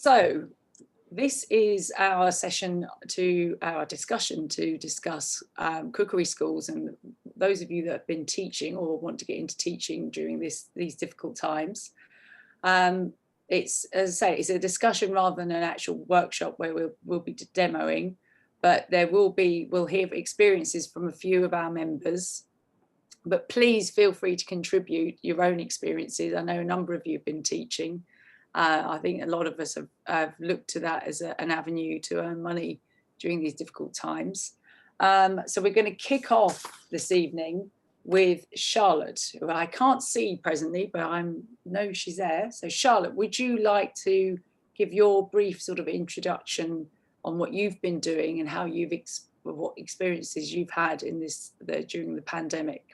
So this is our session our discussion to discuss cookery schools, and those of you that have been teaching or want to get into teaching during these difficult times. It's, as I say, it's a discussion rather than an actual workshop where we'll be demoing, but we'll hear experiences from a few of our members. But please feel free to contribute your own experiences. I know a number of you have been teaching. I think a lot of us have looked to that as an avenue to earn money during these difficult times. So we're going to kick off this evening with Charlotte, who I can't see presently, but I know she's there. So Charlotte, would you like to give your brief sort of introduction on what you've been doing and how what experiences you've had in during the pandemic?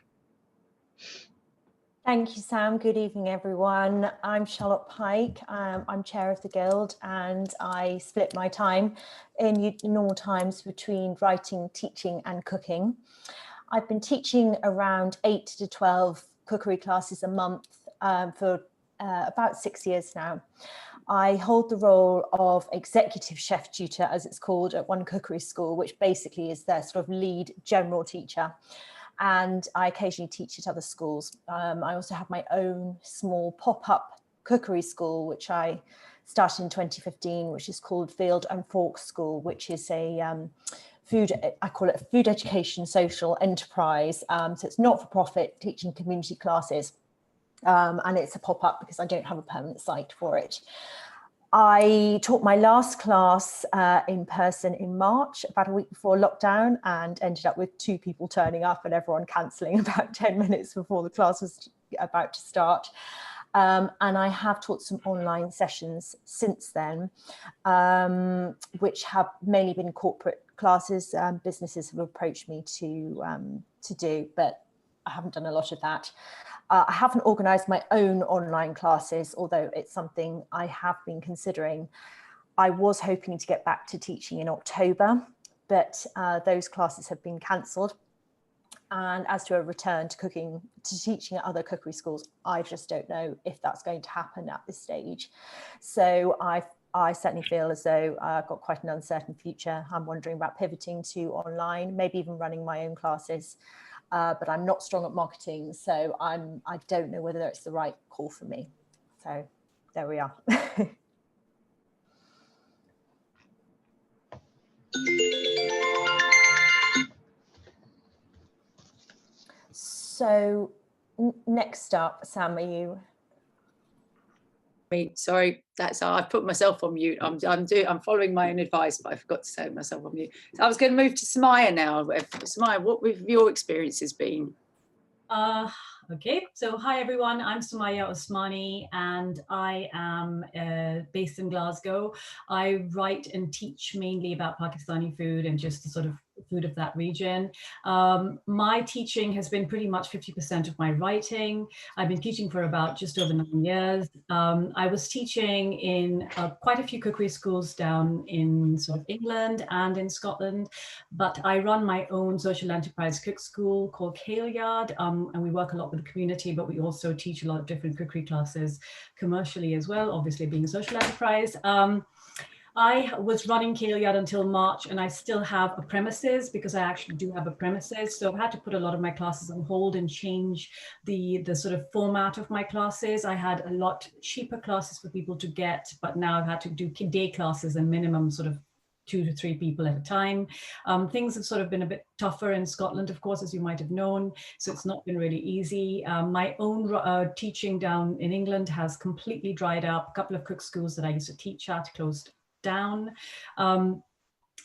Thank you, Sam. Good evening, everyone. I'm Charlotte Pike. I'm chair of the Guild, and I split my time in normal times between writing, teaching and cooking. I've been teaching around 8 to 12 cookery classes a month for about 6 years now. I hold the role of executive chef tutor, as it's called, at one cookery school, which basically is their sort of lead general teacher. And I occasionally teach at other schools. I also have my own small pop-up cookery school, which I started in 2015, which is called Field and Fork School, which is a I call it a food education social enterprise. So it's not for profit, teaching community classes. And it's a pop-up because I don't have a permanent site for it. I taught my last class in person in March, about a week before lockdown, and ended up with 2 people turning up and everyone cancelling about 10 minutes before the class was about to start. And I have taught some online sessions since then, which have mainly been corporate classes. Businesses have approached me to do, but I haven't done a lot of that. I haven't organised my own online classes, although it's something I have been considering. I was hoping to get back to teaching in October, but those classes have been cancelled. And as to a return to teaching at other cookery schools, I just don't know if that's going to happen at this stage. So I certainly feel as though I've got quite an uncertain future. I'm wondering about pivoting to online, maybe even running my own classes. But I'm not strong at marketing, so I don't know whether it's the right call for me. So there we are. So next up, Sam, are you? Sorry, I've put myself on mute. I'm following my own advice, but I forgot to say myself on mute. So I was going to move to Sumayya now. Sumayya, what have your experiences been? Okay, so hi everyone, I'm Sumayya Usmani and I am based in Glasgow. I write and teach mainly about Pakistani food and just the sort of food of that region. My teaching has been pretty much 50% of my writing. I've been teaching for about just over 9 years. I was teaching in quite a few cookery schools down in sort of England and in Scotland, but I run my own social enterprise cook school called Kailyard, and we work a lot with the community, but we also teach a lot of different cookery classes commercially as well, obviously being a social enterprise. I was running Kailyard until March, and I still have a premises because I actually do have a premises. So I've had to put a lot of my classes on hold and change the sort of format of my classes. I had a lot cheaper classes for people to get, but now I've had to do day classes and minimum sort of 2 to 3 people at a time. Things have sort of been a bit tougher in Scotland, of course, as you might have known. So it's not been really easy. My own teaching down in England has completely dried up. A couple of cook schools that I used to teach at closed down.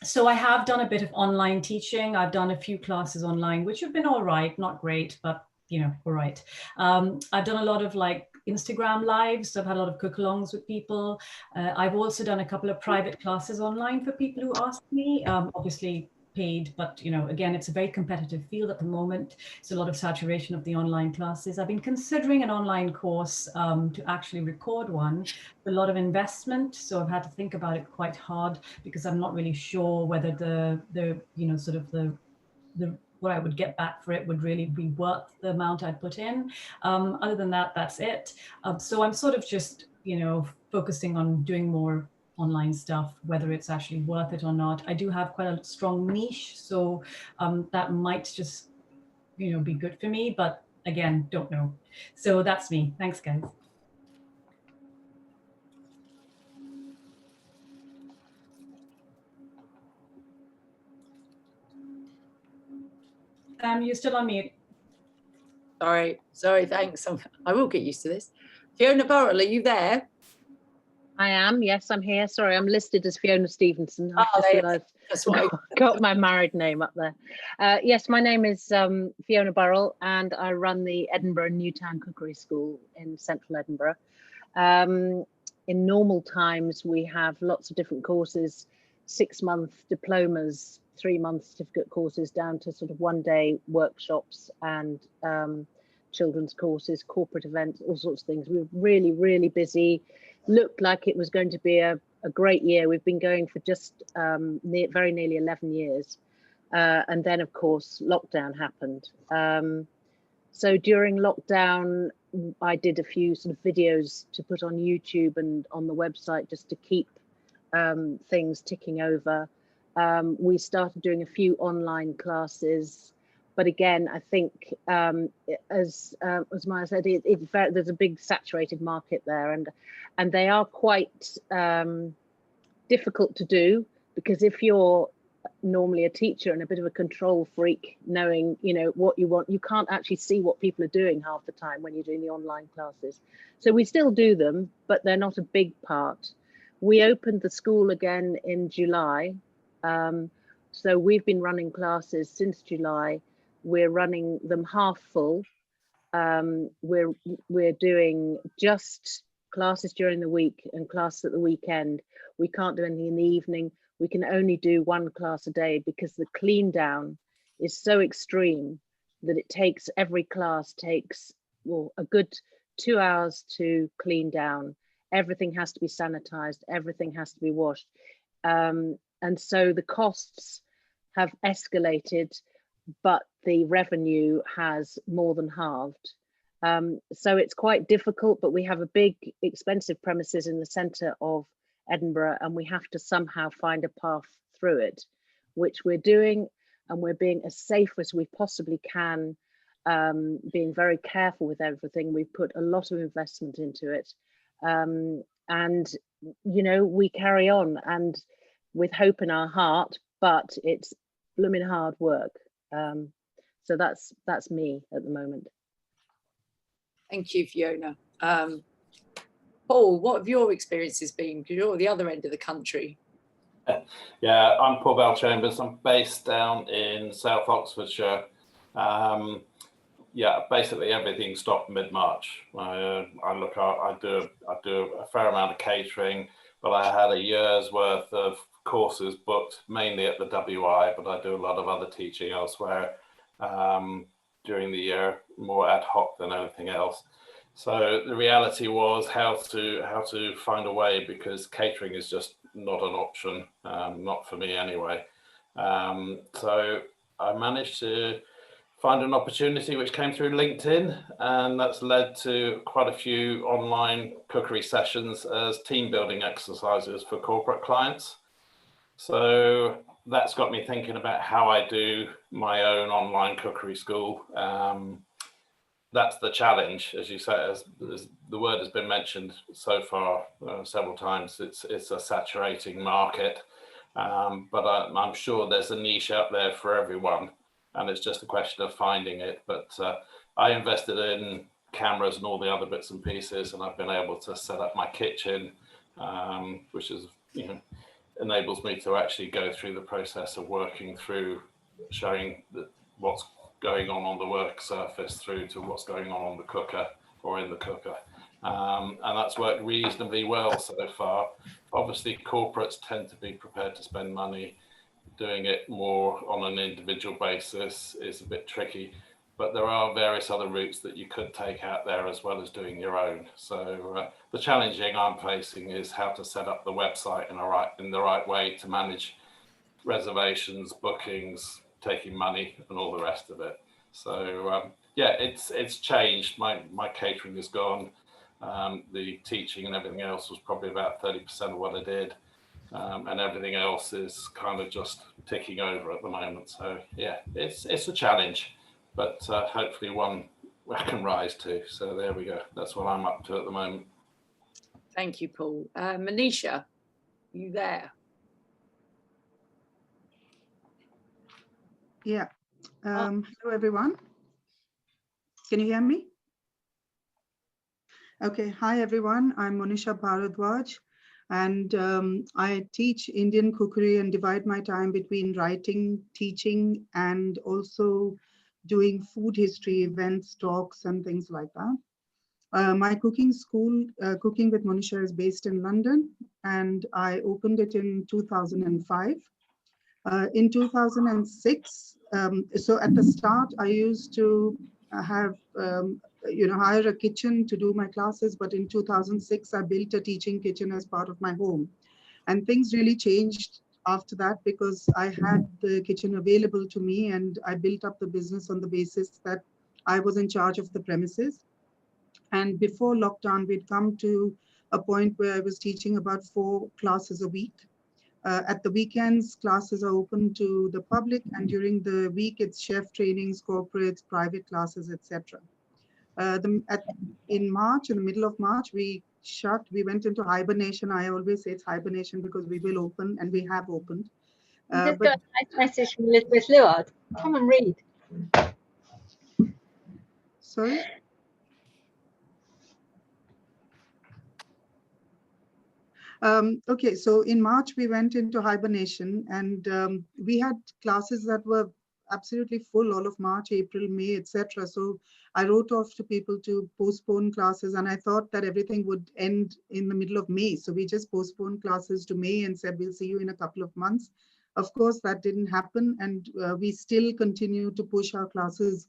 So I have done a bit of online teaching. I've done a few classes online, which have been all right, not great, but you know, all right. I've done a lot of like Instagram lives. So I've had a lot of cook-alongs with people. I've also done a couple of private classes online for people who ask me, obviously paid, but you know, again, it's a very competitive field at the moment. It's a lot of saturation of the online classes. I've been considering an online course to actually record one, a lot of investment. So I've had to think about it quite hard because I'm not really sure whether the you know, sort of the what I would get back for it would really be worth the amount I'd put in. Other than that, that's it. So I'm sort of just, you know, focusing on doing more online stuff, whether it's actually worth it or not. I do have quite a strong niche, so that might just, be good for me, but again, don't know. So that's me. Thanks, guys. You're still on mute. Sorry, thanks. I will get used to this. Fiona Burrell, are you there? I am, yes, I'm here. Sorry, I'm listed as Fiona Stevenson. I just realised that's what I got my married name up there. Yes, my name is Fiona Burrell, and I run the Edinburgh Newtown Cookery School in central Edinburgh. In normal times, we have lots of different courses, 6-month diplomas, 3-month certificate courses, down to sort of 1-day workshops and children's courses, corporate events, all sorts of things. We were really, really busy. Looked like it was going to be a great year. We've been going for just very nearly 11 years. And then, of course, lockdown happened. So during lockdown, I did a few sort of videos to put on YouTube and on the website just to keep things ticking over. We started doing a few online classes. But again, I think, as Maya said, there's a big saturated market there, and they are quite difficult to do, because if you're normally a teacher and a bit of a control freak, knowing what you want, you can't actually see what people are doing half the time when you're doing the online classes. So we still do them, but they're not a big part. We opened the school again in July, so we've been running classes since July. We're running them half full. We're doing just classes during the week and classes at the weekend. We can't do anything in the evening. We can only do 1 class a day because the clean down is so extreme that it takes, every class takes, well, a good 2 hours to clean down. Everything has to be sanitized. Everything has to be washed. And so the costs have escalated, but the revenue has more than halved. So it's quite difficult, but we have a big, expensive premises in the centre of Edinburgh, and we have to somehow find a path through it, which we're doing, and we're being as safe as we possibly can, being very careful with everything. We've put a lot of investment into it, and we carry on, and with hope in our heart, but it's blooming hard work. So that's me at the moment. Thank you, Fiona. Paul, what have your experiences been? Because you're at the other end of the country. Yeah, I'm Paul Bellchambers. I'm based down in South Oxfordshire. Yeah, basically everything stopped mid-March. I do a fair amount of catering, but I had a year's worth of courses booked mainly at the WI, but I do a lot of other teaching elsewhere during the year, more ad hoc than anything else. So the reality was how to find a way, because catering is just not an option, not for me anyway. So I managed to find an opportunity which came through LinkedIn, and that's led to quite a few online cookery sessions as team building exercises for corporate clients. So that's got me thinking about how I do my own online cookery school. That's the challenge, as you say, as the word has been mentioned so far several times. It's a saturating market, but I'm sure there's a niche out there for everyone, and it's just a question of finding it. But I invested in cameras and all the other bits and pieces, and I've been able to set up my kitchen, which is, enables me to actually go through the process of working through, showing what's going on the work surface through to what's going on the cooker or in the cooker. And that's worked reasonably well so far. Obviously, corporates tend to be prepared to spend money. Doing it more on an individual basis is a bit tricky, but there are various other routes that you could take out there as well as doing your own. So the challenging I'm facing is how to set up the website in the right way to manage reservations, bookings, taking money, and all the rest of it. So yeah, it's changed. My catering is gone. The teaching and everything else was probably about 30% of what I did. And everything else is kind of just ticking over at the moment. So yeah, it's a challenge, but hopefully one I can rise to. So there we go. That's what I'm up to at the moment. Thank you, Paul. Monisha, you there? Yeah. Hello, everyone. Can you hear me? Okay. Hi, everyone. I'm Monisha Bharadwaj, and I teach Indian cookery and divide my time between writing, teaching, and also doing food history events, talks, and things like that. My cooking school, Cooking with Monisha, is based in London, and I opened it in 2005. In 2006, so at the start, I used to have, hire a kitchen to do my classes. But in 2006, I built a teaching kitchen as part of my home. And things really changed after that because I had the kitchen available to me, and I built up the business on the basis that I was in charge of the premises. And before lockdown, we'd come to a point where I was teaching about 4 classes a week. At the weekends, classes are open to the public, and during the week, it's chef trainings, corporates, private classes, etc. In March, in the middle of March, we went into hibernation. I always say it's hibernation because we will open, and we have opened. Just got a nice message from Elizabeth Lloyd. Come and read. Sorry? Okay, so in March, we went into hibernation, and we had classes that were absolutely full all of March, April, May, etc. So I wrote off to people to postpone classes, and I thought that everything would end in the middle of May. So we just postponed classes to May and said, we'll see you in a couple of months. Of course, that didn't happen, and we still continue to push our classes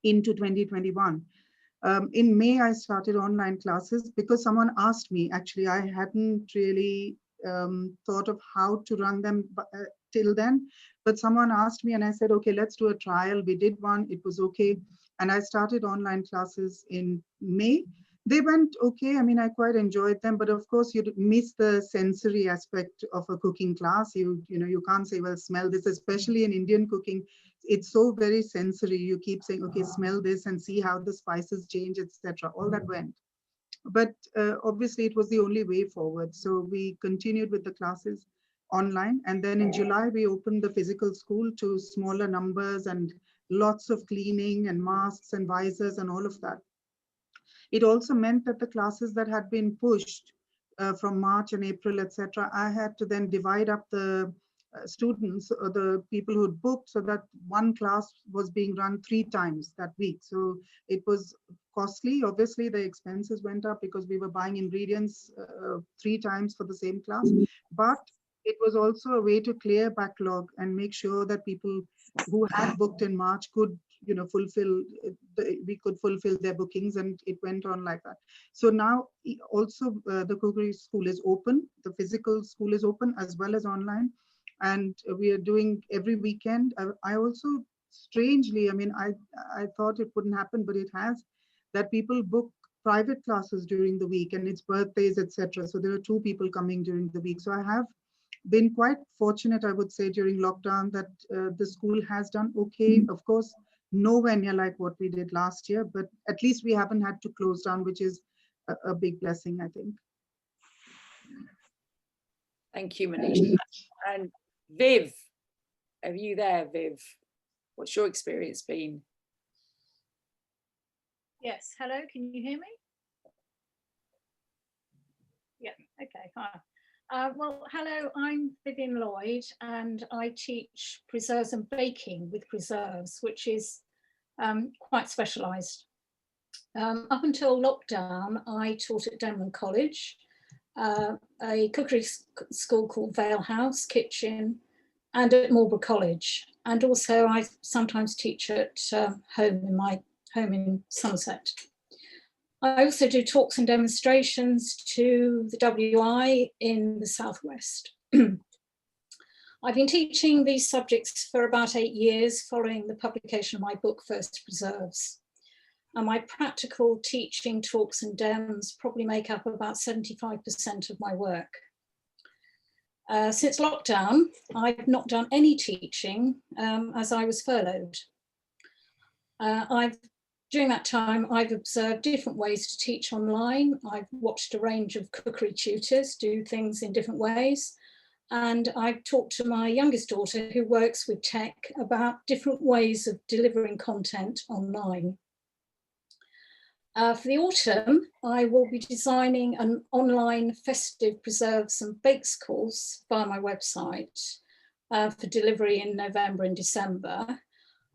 into 2021. In May, I started online classes because someone asked me. Actually, I hadn't really thought of how to run them till then, but someone asked me and I said, okay, let's do a trial. We did one, it was okay. And I started online classes in May. They went okay. I mean, I quite enjoyed them, but of course you miss the sensory aspect of a cooking class. You can't say, well, smell this, especially in Indian cooking. It's so very sensory. You keep saying, okay, smell this and see how the spices change, etc. All that went. But obviously it was the only way forward. So we continued with the classes online. And then in July, we opened the physical school to smaller numbers and lots of cleaning and masks and visors and all of that. It also meant that the classes that had been pushed from March and April, etc., I had to then divide up the students or the people who'd booked so that one class was being run 3 times that week. So it was costly. Obviously, the expenses went up because we were buying ingredients 3 times for the same class. But it was also a way to clear backlog and make sure that people who had booked in March could, we could fulfill their bookings, and it went on like that. So now also the cookery school is open. The physical school is open as well as online. And we are doing every weekend. I also, strangely, I mean, I thought it wouldn't happen, but it has, that people book private classes during the week, and it's birthdays, etc. So there are 2 people coming during the week. So I have been quite fortunate, I would say, during lockdown that the school has done okay. Of course, nowhere near like what we did last year, but at least we haven't had to close down, which is a big blessing, I think. Thank you, Monisha. And Viv, are you there, Viv? What's your experience been? Yes, hello, can you hear me? Yeah, okay, hi. Well, hello, I'm Vivien Lloyd, and I teach preserves and baking with preserves, which is quite specialised. Up until lockdown, I taught at Denman College, a cookery school called Vale House Kitchen, and at Marlborough College. And also I sometimes teach at home in my home in Somerset. I also do talks and demonstrations to the WI in the Southwest. I've been teaching these subjects for about 8 years following the publication of my book, First Preserves. and my practical teaching talks and dems probably make up about 75% of my work. Since lockdown, I've not done any teaching as I was furloughed. During that time, I've observed different ways to teach online. I've watched a range of cookery tutors do things in different ways. And I've talked to my youngest daughter, who works with tech, about different ways of delivering content online. For the autumn, I will be designing an online festive preserves and bakes course via my website for delivery in November and December.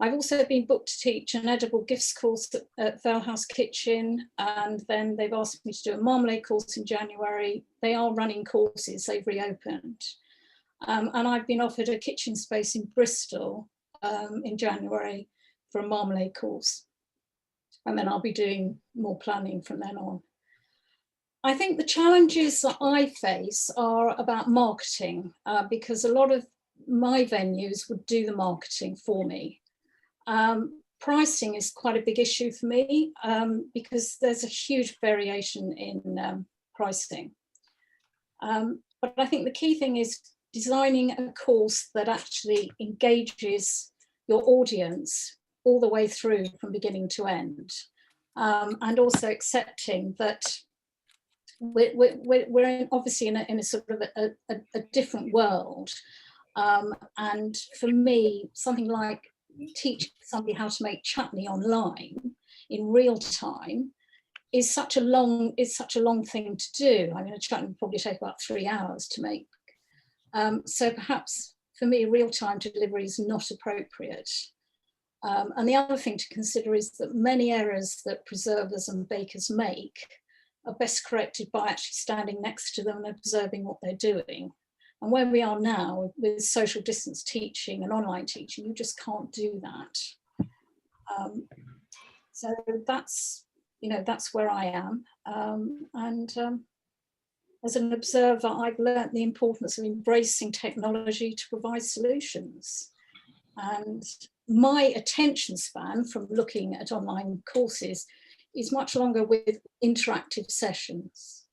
I've also been booked to teach an edible gifts course at Vale House Kitchen, and then they've asked me to do a marmalade course in January. They are running courses, they've reopened. And I've been offered a kitchen space in Bristol in January for a marmalade course. And then I'll be doing more planning from then on. I think the challenges that I face are about marketing, because a lot of my venues would do the marketing for me. Pricing is quite a big issue for me because there's a huge variation in pricing. But I think the key thing is designing a course that actually engages your audience all the way through from beginning to end. And also accepting that we're obviously in a sort of a different world. And for me, something like teaching somebody how to make chutney online in real time is such a long thing to do. I mean, a chutney would probably take about 3 hours to make. So perhaps for me, real-time delivery is not appropriate. And the other thing to consider is that many errors that preservers and bakers make are best corrected by actually standing next to them and observing what they're doing. And where we are now with social distance teaching and online teaching, you just can't do that. So that's where I am. As an observer, I've learnt the importance of embracing technology to provide solutions. And my attention span from looking at online courses is much longer with interactive sessions.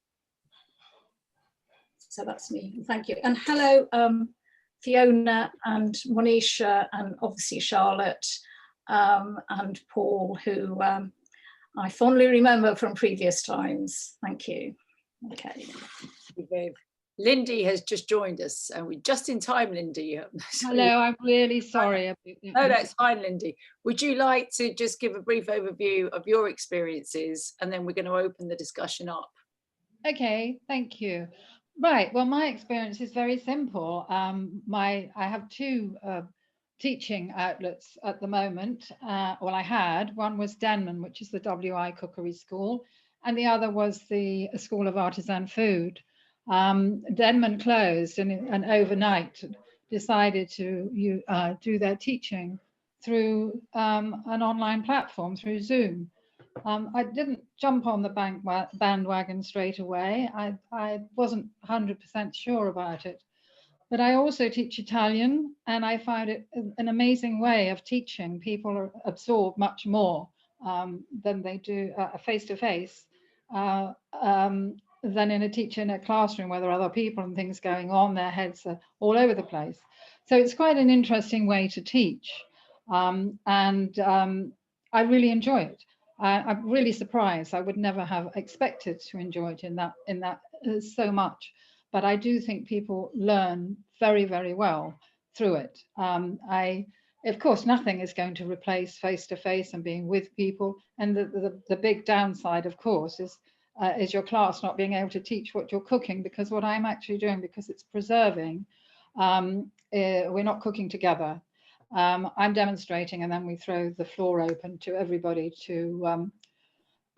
So that's me, thank you. And hello, Fiona and Monisha, and obviously Charlotte and Paul, who I fondly remember from previous times. Thank you. Okay. Lindy has just joined us, and we're just in time, Lindy. Hello, I'm really sorry. No, that's fine, Lindy. Would you like to just give a brief overview of your experiences, and then we're going to open the discussion up? Okay, thank you. Right, well, my experience is very simple. I have two teaching outlets at the moment. Well, I had. One was Denman, which is the WI Cookery School, and the other was the School of Artisan Food. Denman closed and overnight decided to do their teaching through an online platform, through Zoom. I didn't jump on the bandwagon straight away. I wasn't 100% sure about it. But I also teach Italian, and I found it an amazing way of teaching. People absorb much more than they do face-to-face than in a classroom where there are other people and things going on. Their heads are all over the place. So it's quite an interesting way to teach. And I really enjoy it. I'm really surprised. I would never have expected to enjoy it in that so much. But I do think people learn very, very well through it. Of course, nothing is going to replace face-to-face and being with people. And the big downside, of course, is your class not being able to teach what you're cooking, because what I'm actually doing, because it's preserving, we're not cooking together. I'm demonstrating, and then we throw the floor open to everybody to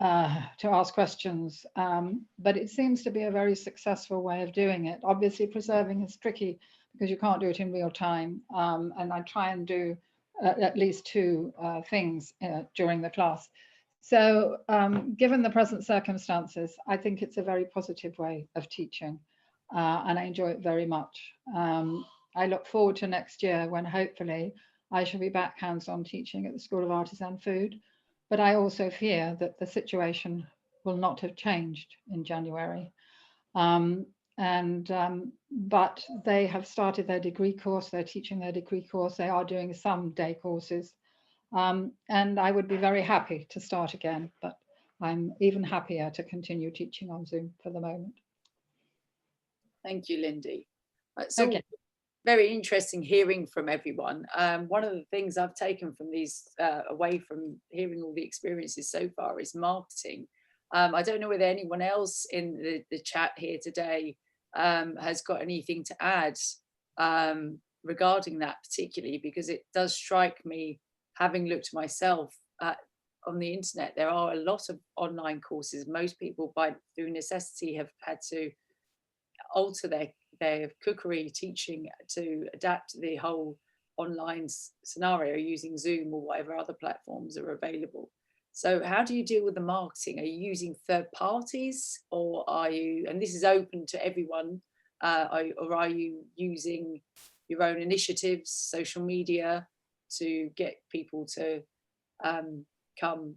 ask questions. But it seems to be a very successful way of doing it. Obviously, preserving is tricky because you can't do it in real time. And I try and do at least two things during the class. So given the present circumstances, I think it's a very positive way of teaching, and I enjoy it very much. I look forward to next year when hopefully I shall be back hands-on teaching at the School of Artisan Food. but I also fear that the situation will not have changed in January. But they have started their degree course, they're teaching their degree course, they are doing some day courses. And I would be very happy to start again, but I'm even happier to continue teaching on Zoom for the moment. Thank you, Lindy. It's Okay. very interesting hearing from everyone. One of the things I've taken from these, away from hearing all the experiences so far, is marketing. I don't know whether anyone else in the chat here today has got anything to add regarding that particularly, because it does strike me, having looked myself on the internet, there are a lot of online courses. Most people, through necessity, have had to alter their cookery teaching to adapt to the whole online scenario using Zoom or whatever other platforms are available. So how do you deal with the marketing? Are you using third parties, or are you, and this is open to everyone, or are you using your own initiatives, social media, to get people to come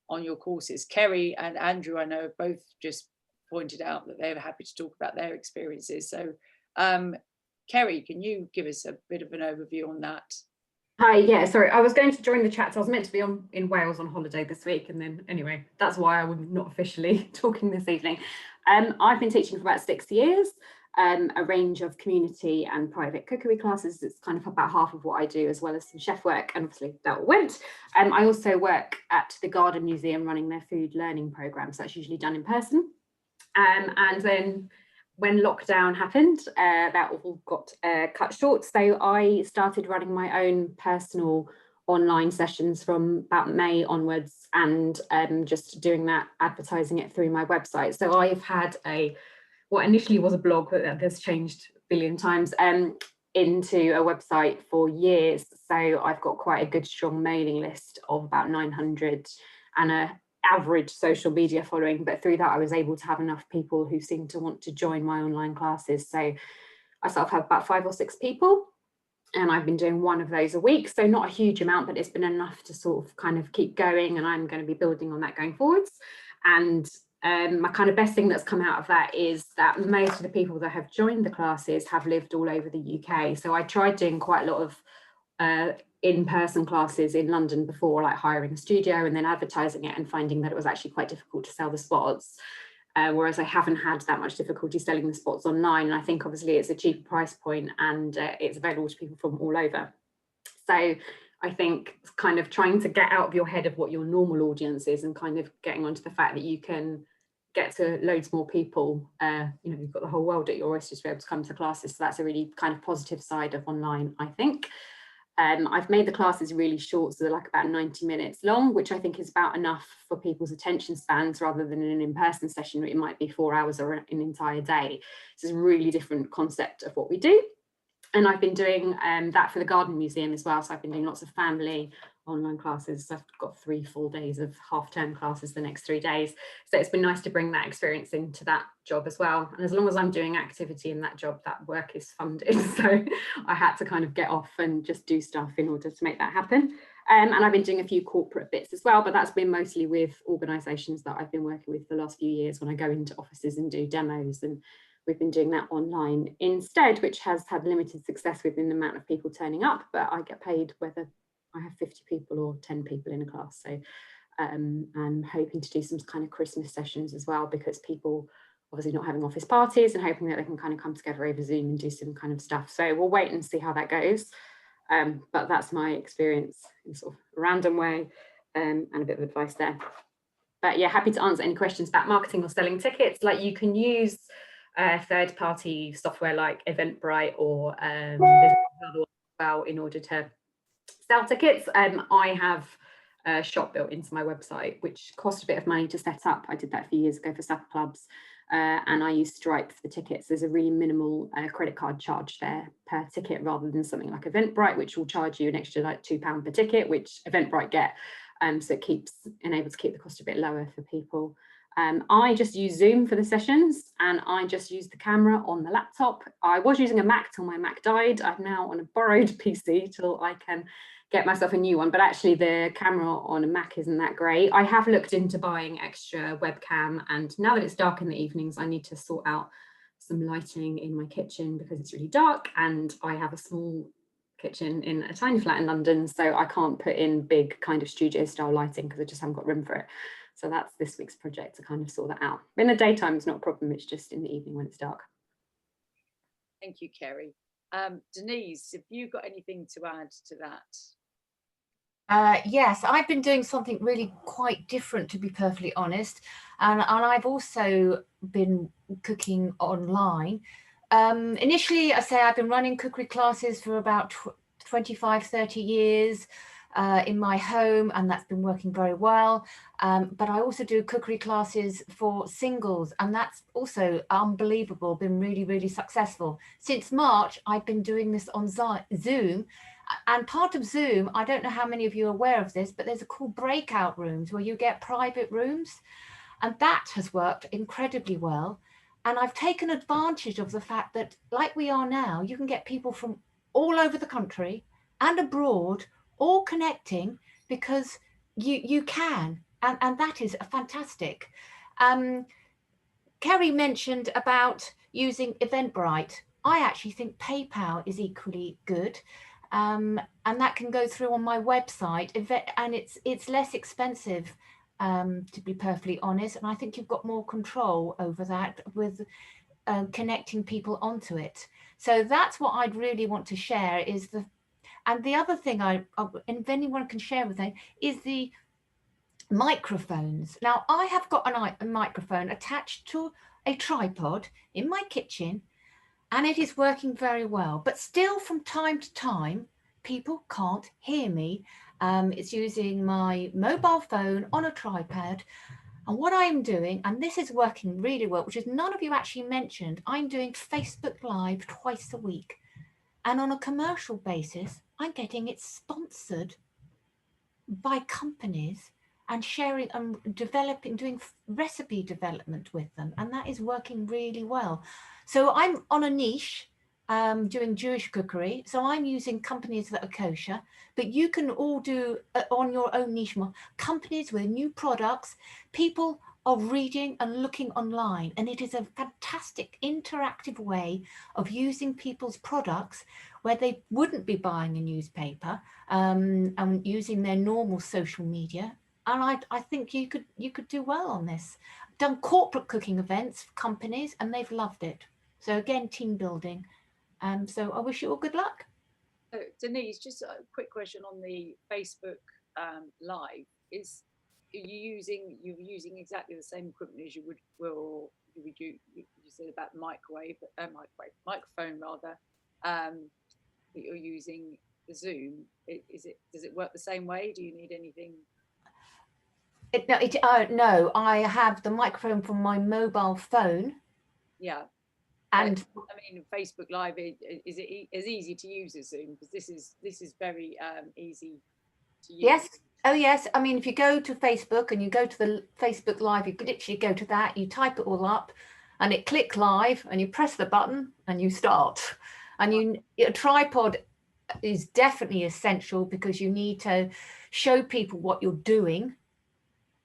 on your courses? Kerry and Andrew, I know, have both just pointed out that they're happy to talk about their experiences. So Kerry, can you give us a bit of an overview on that? Hi, yeah, sorry, I was going to join the chat. So I was meant to be in Wales on holiday this week, and then anyway, that's why I'm not officially talking this evening. I've been teaching for about 6 years, a range of community and private cookery classes. It's kind of about half of what I do, as well as some chef work, and obviously that all went. I also work at the Garden Museum running their food learning programme, so that's usually done in person. And then when lockdown happened, that all got cut short. So I started running my own personal online sessions from about May onwards, and just doing that, advertising it through my website. So I've had what initially was a blog, but that's changed a billion times, into a website for years. So I've got quite a good strong mailing list of about 900 and a average social media following, but through that I was able to have enough people who seemed to want to join my online classes. So I sort of have about 5 or 6 people, and I've been doing one of those a week, so not a huge amount, but it's been enough to sort of kind of keep going, and I'm going to be building on that going forwards. And my kind of best thing that's come out of that is that most of the people that have joined the classes have lived all over the UK. So I tried doing quite a lot of in-person classes in London before, like hiring a studio and then advertising it, and finding that it was actually quite difficult to sell the spots, whereas I haven't had that much difficulty selling the spots online. And I think obviously it's a cheaper price point, and it's available to people from all over. So I think kind of trying to get out of your head of what your normal audience is, and kind of getting onto the fact that you can get to loads more people. You've got the whole world at your oyster to be able to come to classes. So that's a really kind of positive side of online, I think. I've made the classes really short, so they're like about 90 minutes long, which I think is about enough for people's attention spans, rather than an in-person session where it might be 4 hours or an entire day. So it's a really different concept of what we do. And I've been doing that for the Garden Museum as well. So I've been doing lots of family online classes. So I've got 3 full days of half-term classes the next 3 days. So it's been nice to bring that experience into that job as well. And as long as I'm doing activity in that job, that work is funded. So I had to kind of get off and just do stuff in order to make that happen. And I've been doing a few corporate bits as well, but that's been mostly with organisations that I've been working with the last few years, when I go into offices and do demos. And we've been doing that online instead, which has had limited success within the amount of people turning up, but I get paid whether I have 50 people or 10 people in a class. So I'm hoping to do some kind of Christmas sessions as well, because people obviously not having office parties, and hoping that they can kind of come together over Zoom and do some kind of stuff. So we'll wait and see how that goes. But that's my experience in sort of a random way, and a bit of advice there. But yeah, happy to answer any questions about marketing or selling tickets. Like, you can use third-party software like Eventbrite or well in order to sell tickets. I have a shop built into my website, which cost a bit of money to set up. I did that a few years ago for supper clubs, and I use Stripe for the tickets. There's a really minimal credit card charge there per ticket, rather than something like Eventbrite, which will charge you an extra like £2 per ticket, which Eventbrite get. So it enables to keep the cost a bit lower for people. I just use Zoom for the sessions, and I just use the camera on the laptop. I was using a Mac till my Mac died. I'm now on a borrowed PC till I can get myself a new one, but actually the camera on a Mac isn't that great. I have looked into buying extra webcam, and now that it's dark in the evenings, I need to sort out some lighting in my kitchen because it's really dark, and I have a small kitchen in a tiny flat in London, so I can't put in big kind of studio style lighting because I just haven't got room for it. So that's this week's project, to kind of sort that out. In the daytime it's not a problem, it's just in the evening when it's dark. Thank you, Kerry. Denise, have you got anything to add to that? Yes, I've been doing something really quite different, to be perfectly honest, and I've also been cooking online. Initially, I say I've been running cookery classes for about 25, 30 years in my home, and that's been working very well. But I also do cookery classes for singles, and that's also unbelievable, been really, really successful. Since March, I've been doing this on Zoom. And part of Zoom, I don't know how many of you are aware of this, but there's called breakout rooms where you get private rooms. And that has worked incredibly well. And I've taken advantage of the fact that, like we are now, you can get people from all over the country and abroad all connecting because you can. And that is fantastic. Kerry mentioned about using Eventbrite. I actually think PayPal is equally good. And that can go through on my website, and it's less expensive, to be perfectly honest. And I think you've got more control over that with connecting people onto it. So that's what I'd really want to share is and the other thing and if anyone can share with me, is the microphones. Now I have got a microphone attached to a tripod in my kitchen, and it is working very well, but still from time to time, people can't hear me. It's using my mobile phone on a tripod. And what I'm doing, and this is working really well, which is none of you actually mentioned, I'm doing Facebook Live twice a week. And on a commercial basis, I'm getting it sponsored by companies and sharing and doing recipe development with them. And that is working really well. So I'm on a niche doing Jewish cookery. So I'm using companies that are kosher, but you can all do on your own niche, companies with new products. People are reading and looking online, and it is a fantastic interactive way of using people's products where they wouldn't be buying a newspaper and using their normal social media. And I think you could do well on this. I've done corporate cooking events for companies, and they've loved it. So again, team building. So I wish you all good luck. Denise, just a quick question on the Facebook Live. You're using exactly the same equipment as you said about microphone rather, that you're using the Zoom. Does it work the same way? Do you need anything? No, I have the microphone from my mobile phone. Yeah. And I mean, Facebook Live, is it as easy to use as Zoom? Because this is very easy to use. Yes. Oh yes. I mean, if you go to Facebook and you go to the Facebook Live, you could literally go to that, you type it all up and it click live and you press the button and you start. And a tripod is definitely essential because you need to show people what you're doing.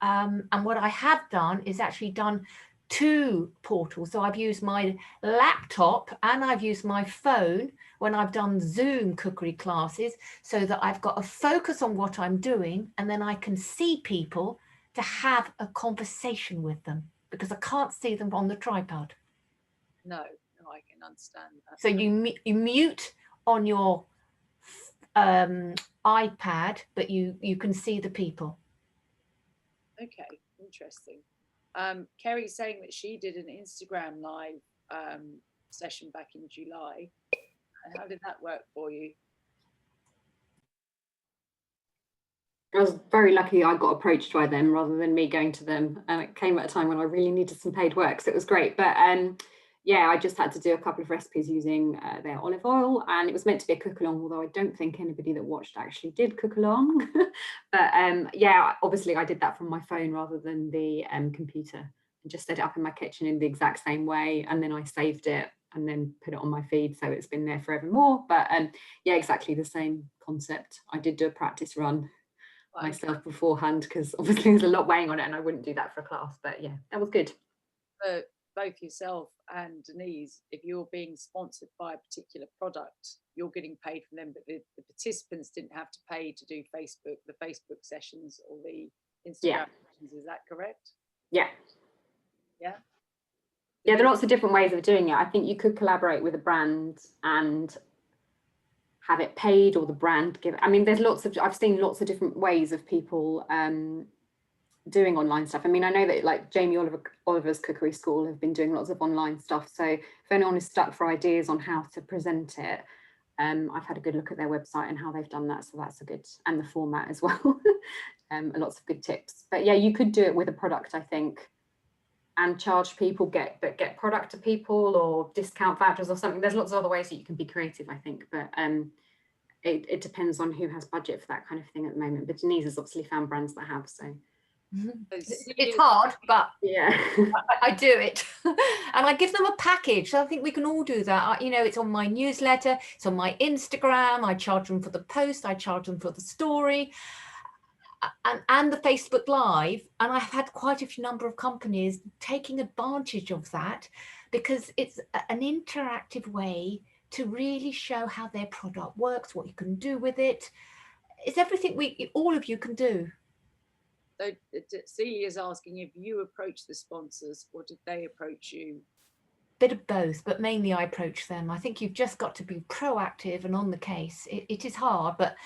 And what I have done is actually done 2 portals. So I've used my laptop and I've used my phone when I've done Zoom cookery classes, so that I've got a focus on what I'm doing, and then I can see people to have a conversation with them because I can't see them on the tripod. No, I can understand that. So you mute on your iPad, but you can see the people. Okay, interesting. Kerry's saying that she did an Instagram live session back in July. How did that work for you? I was very lucky I got approached by them rather than me going to them, and it came at a time when I really needed some paid work, so it was great. But yeah, I just had to do a couple of recipes using their olive oil, and it was meant to be a cook along, although I don't think anybody that watched actually did cook along. But yeah, obviously I did that from my phone rather than the computer, and just set it up in my kitchen in the exact same way, and then I saved it and then put it on my feed, so it's been there forevermore. But yeah, exactly the same concept. I did do a practice run myself beforehand, because obviously there's a lot weighing on it and I wouldn't do that for a class, but yeah, that was good. Both yourself and Denise, if you're being sponsored by a particular product, you're getting paid from them, but the participants didn't have to pay to do the Facebook sessions or the Instagram sessions. Is that correct? Yeah. Yeah. Yeah, there are lots of different ways of doing it. I think you could collaborate with a brand and have it paid, or the brand give. I mean, there's I've seen lots of different ways of people doing online stuff. I mean, I know that like Jamie Oliver's Cookery School have been doing lots of online stuff. So if anyone is stuck for ideas on how to present it, I've had a good look at their website and how they've done that. So that's a good, and the format as well. Lots of good tips. But yeah, you could do it with a product, I think, and charge people, get product to people, or discount vouchers or something. There's lots of other ways that you can be creative, I think, but it depends on who has budget for that kind of thing at the moment. But Denise has obviously found brands that have, so. It's hard, but yeah, I do it. And I give them a package. So I think we can all do that. You know, it's on my newsletter, it's on my Instagram. I charge them for the post, I charge them for the story, and the Facebook Live. And I've had quite a few number of companies taking advantage of that, because it's an interactive way to really show how their product works, what you can do with it. It's everything all of you can do. So C is asking if you approach the sponsors, or did they approach you? Bit of both, but mainly I approach them. I think you've just got to be proactive and on the case. It is hard, but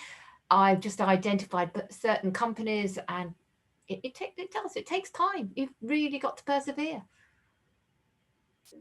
I've just identified certain companies, and it takes time. You've really got to persevere.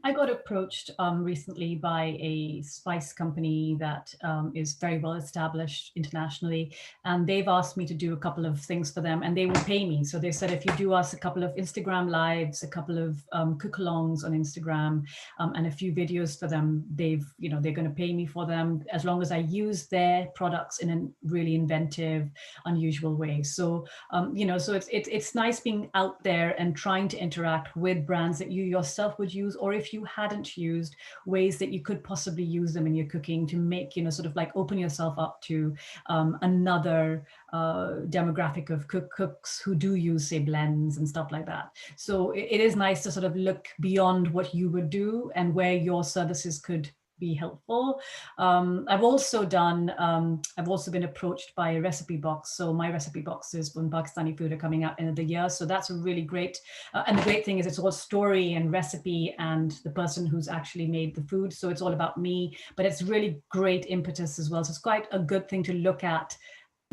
I got approached recently by a spice company that is very well established internationally, and they've asked me to do a couple of things for them, and they will pay me. So they said, if you do us a couple of Instagram lives, a couple of cook-alongs on Instagram, and a few videos for them, they're going to pay me for them, as long as I use their products in a really inventive, unusual way. So so it's nice being out there and trying to interact with brands that you yourself would use, or if you hadn't used, ways that you could possibly use them in your cooking to make, sort of like open yourself up to another demographic of cooks who do use, say, blends and stuff like that. So it is nice to sort of look beyond what you would do and where your services could be helpful. I've also been approached by a recipe box. So my recipe boxes on Pakistani food are coming out end of the year. So that's a really great, and the great thing is it's all story and recipe and the person who's actually made the food. So it's all about me, but it's really great impetus as well. So it's quite a good thing to look at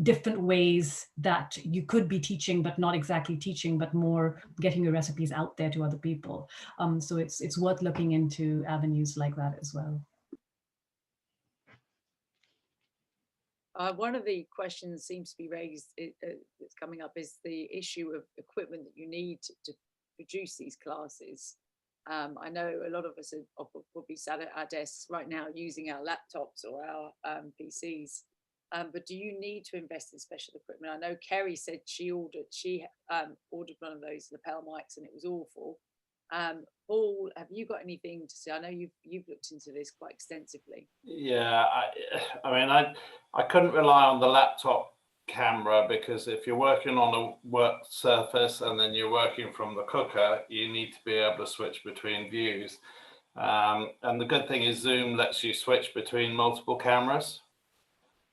different ways that you could be teaching, but not exactly teaching, but more getting your recipes out there to other people. So it's worth looking into avenues like that as well. One of the questions seems to be raised, that's coming up, is the issue of equipment that you need to produce these classes. I know a lot of us are probably sat at our desks right now using our laptops or our PCs, but do you need to invest in special equipment? I know Kerry said she ordered one of those lapel mics and it was awful. Paul, have you got anything to say? I know you've looked into this quite extensively. Yeah, I mean, I couldn't rely on the laptop camera, because if you're working on a work surface and then you're working from the cooker, you need to be able to switch between views. And the good thing is Zoom lets you switch between multiple cameras.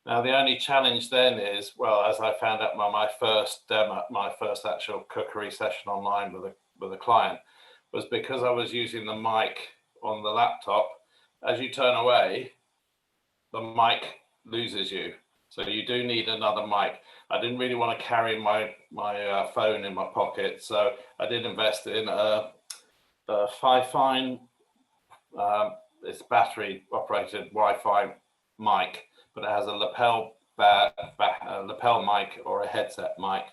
Now, the only challenge then is, well, as I found out my first actual cookery session online with a client, was because I was using the mic on the laptop. As you turn away, the mic loses you. So you do need another mic. I didn't really want to carry my phone in my pocket, so I did invest in a Fifine. It's battery operated Wi-Fi mic, but it has a lapel mic or a headset mic.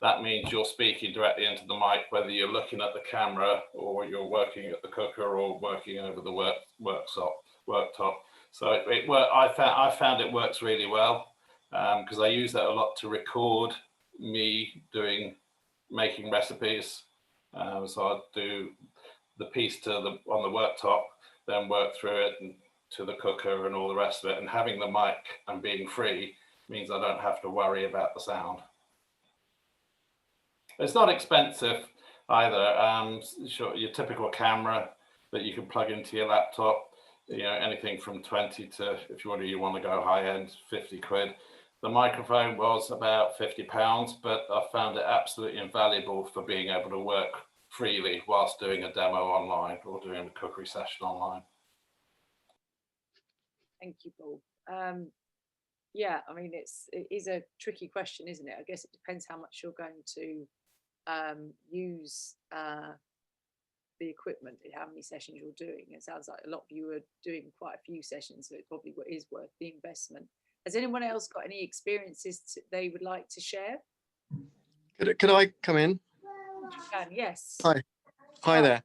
That means you're speaking directly into the mic, whether you're looking at the camera or you're working at the cooker or working over the worktop. So I found it works really well, because I use that a lot to record me making recipes. So I do the piece on the worktop, then work through it and to the cooker and all the rest of it. And having the mic and being free means I don't have to worry about the sound. It's not expensive either. Sure, your typical camera that you can plug into your laptop, you know, anything from 20 to, if you want to go high end, 50 quid. The microphone was about £50, but I found it absolutely invaluable for being able to work freely whilst doing a demo online or doing a cookery session online. Thank you, Paul. Yeah, I mean, it is a tricky question, isn't it? I guess it depends how much you're going to use the equipment, how many sessions you're doing. It sounds like a lot of you are doing quite a few sessions, so it probably is worth the investment. Has anyone else got any experiences they would like to share? Could I come in? You can, yes. Hi there.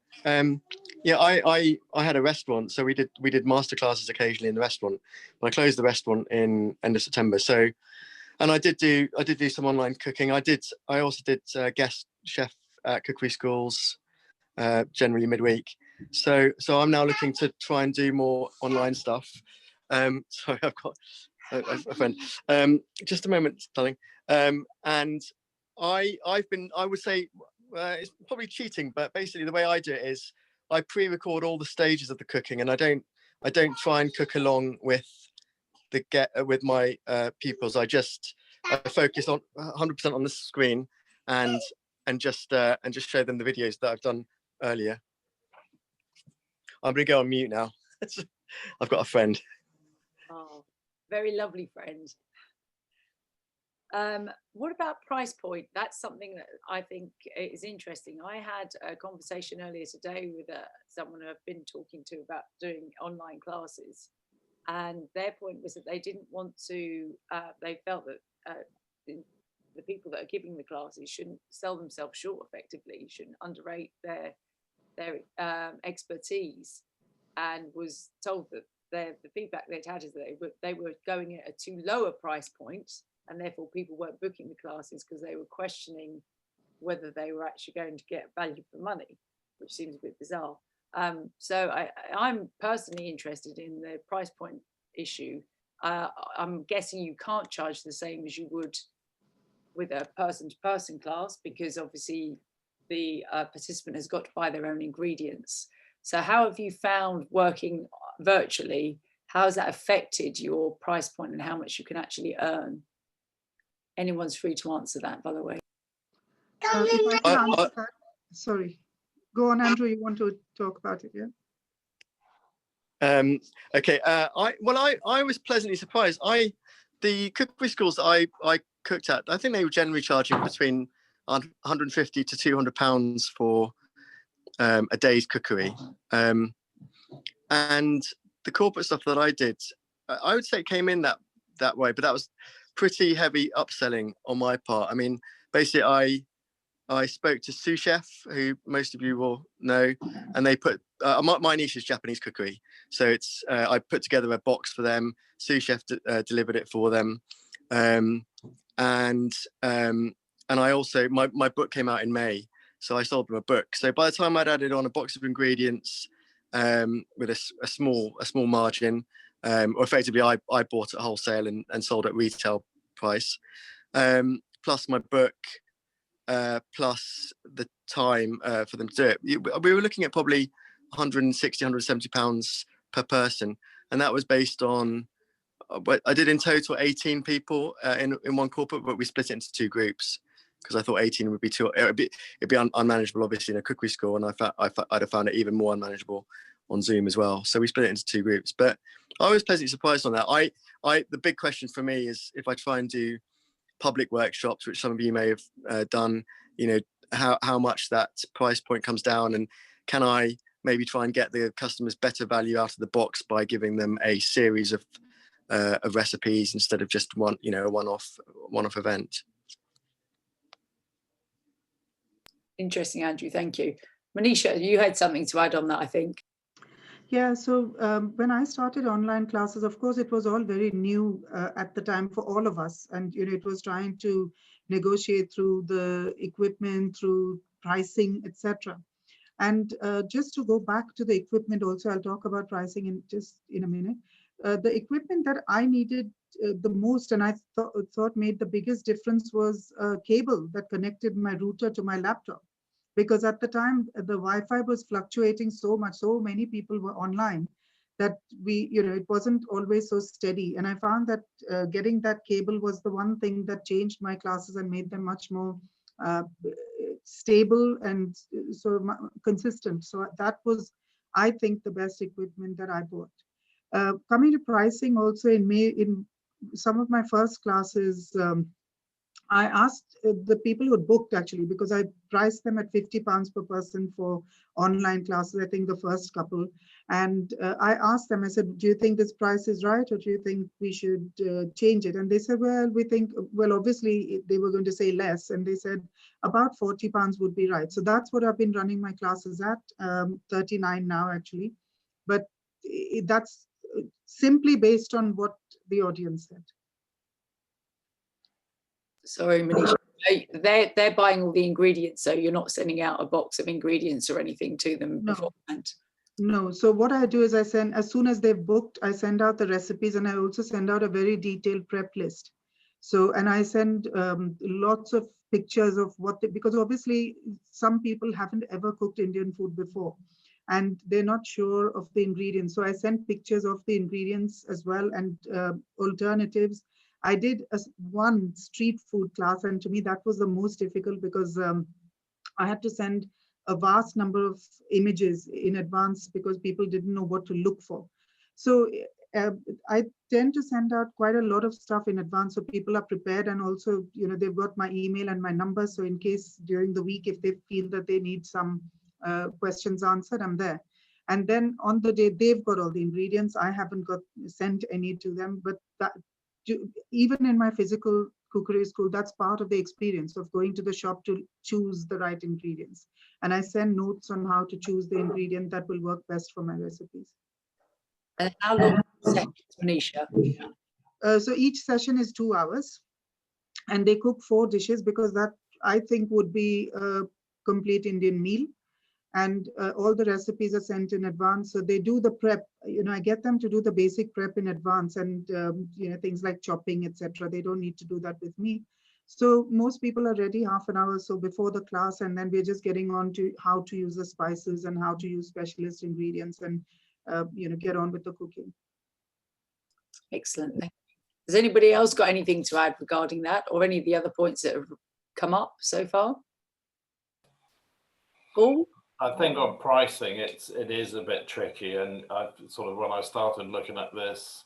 Yeah, I had a restaurant, so we did masterclasses occasionally in the restaurant. But I closed the restaurant in end of September. So, and I did do some online cooking. I also did guest chef at cookery schools, generally midweek. So I'm now looking to try and do more online stuff. Sorry, I've got a friend. Just a moment, darling. And I would say it's probably cheating, but basically the way I do it is I pre-record all the stages of the cooking, and I don't try and cook along with my pupils. I focus on 100% on the screen and just show them the videos that I've done earlier. I'm going to go on mute now. I've got a friend. Oh, very lovely friend. What about price point? That's something that I think is interesting. I had a conversation earlier today with someone who I've been talking to about doing online classes, and their point was that they didn't want to, they felt that the people that are giving the classes shouldn't sell themselves short effectively, shouldn't underrate their expertise, and was told that the feedback they'd had is that they were going at a too low a price point, and therefore people weren't booking the classes because they were questioning whether they were actually going to get value for money, which seems a bit bizarre. So I'm personally interested in the price point issue. I'm guessing you can't charge the same as you would with a person-to-person class, because obviously the participant has got to buy their own ingredients. So how have you found working virtually? How has that affected your price point and how much you can actually earn? Anyone's free to answer that, by the way. If I can answer that. Sorry. Go on, Andrew, you want to talk about it, yeah? Okay. I was pleasantly surprised. The cookery schools that I cooked at, I think they were generally charging between £150 to £200 for a day's cookery. And the corporate stuff that I did, I would say it came in that way, but that was pretty heavy upselling on my part. I mean, basically I spoke to sous chef, who most of you will know, and they put my niche is Japanese cookery, so it's I put together a box for them. Sous chef delivered it for them, and I also my book came out in May, so I sold them a book. So by the time I'd added on a box of ingredients with a small margin, or effectively I bought at wholesale and sold at retail price, plus my book. Plus the time for them to do it. We were looking at probably £160, £170 per person. And that was based on, I did in total 18 people in one corporate, but we split it into two groups because I thought 18 would be it'd be unmanageable, obviously, in a cookery school. And I'd have found it even more unmanageable on Zoom as well. So we split it into two groups. But I was pleasantly surprised on that. The big question for me is if I try and do public workshops, which some of you may have done, how much that price point comes down, and can I maybe try and get the customers better value out of the box by giving them a series of recipes instead of just one one-off event. Interesting, Andrew, thank you. Monisha, you had something to add on that, I think. Yeah, so when I started online classes, of course, it was all very new at the time for all of us. And, it was trying to negotiate through the equipment, through pricing, etc. And just to go back to the equipment also, I'll talk about pricing in a minute. The equipment that I needed the most, and I thought made the biggest difference, was a cable that connected my router to my laptop. Because at the time, the Wi-Fi was fluctuating so much, so many people were online, that it wasn't always so steady. And I found that getting that cable was the one thing that changed my classes and made them much more stable and so consistent. So that was, I think, the best equipment that I bought. Coming to pricing also, in some of my first classes, I asked the people who had booked, actually, because I priced them at £50 per person for online classes, I think the first couple. And I asked them, I said, do you think this price is right, or do you think we should change it? And they said, well, we think, well, obviously they were going to say less. And they said about £40 would be right. So that's what I've been running my classes at, 39 now, actually. But that's simply based on what the audience said. Sorry, Monisha, they're buying all the ingredients, so you're not sending out a box of ingredients or anything to them beforehand? No. So what I do is I send, as soon as they've booked, I send out the recipes, and I also send out a very detailed prep list. So, and I send lots of pictures of what because obviously some people haven't ever cooked Indian food before, and they're not sure of the ingredients. So I send pictures of the ingredients as well, and alternatives. I did one street food class, and to me that was the most difficult, because I had to send a vast number of images in advance because people didn't know what to look for. So I tend to send out quite a lot of stuff in advance, so people are prepared, and also, they've got my email and my number. So in case during the week, if they feel that they need some questions answered, I'm there. And then on the day, they've got all the ingredients. I haven't sent any to them, but even in my physical cookery school, that's part of the experience of going to the shop to choose the right ingredients. And I send notes on how to choose the ingredient that will work best for my recipes. And how long is the session, Monisha? So each session is 2 hours, and they cook 4 dishes, because that, I think, would be a complete Indian meal. And all the recipes are sent in advance. So they do the prep, I get them to do the basic prep in advance, and things like chopping, etc. They don't need to do that with me. So most people are ready half an hour or so before the class, and then we're just getting on to how to use the spices and how to use specialist ingredients, and get on with the cooking. Excellent. Thank you. Has anybody else got anything to add regarding that, or any of the other points that have come up so far? Paul? I think on pricing, it is a bit tricky, and I sort of, when I started looking at this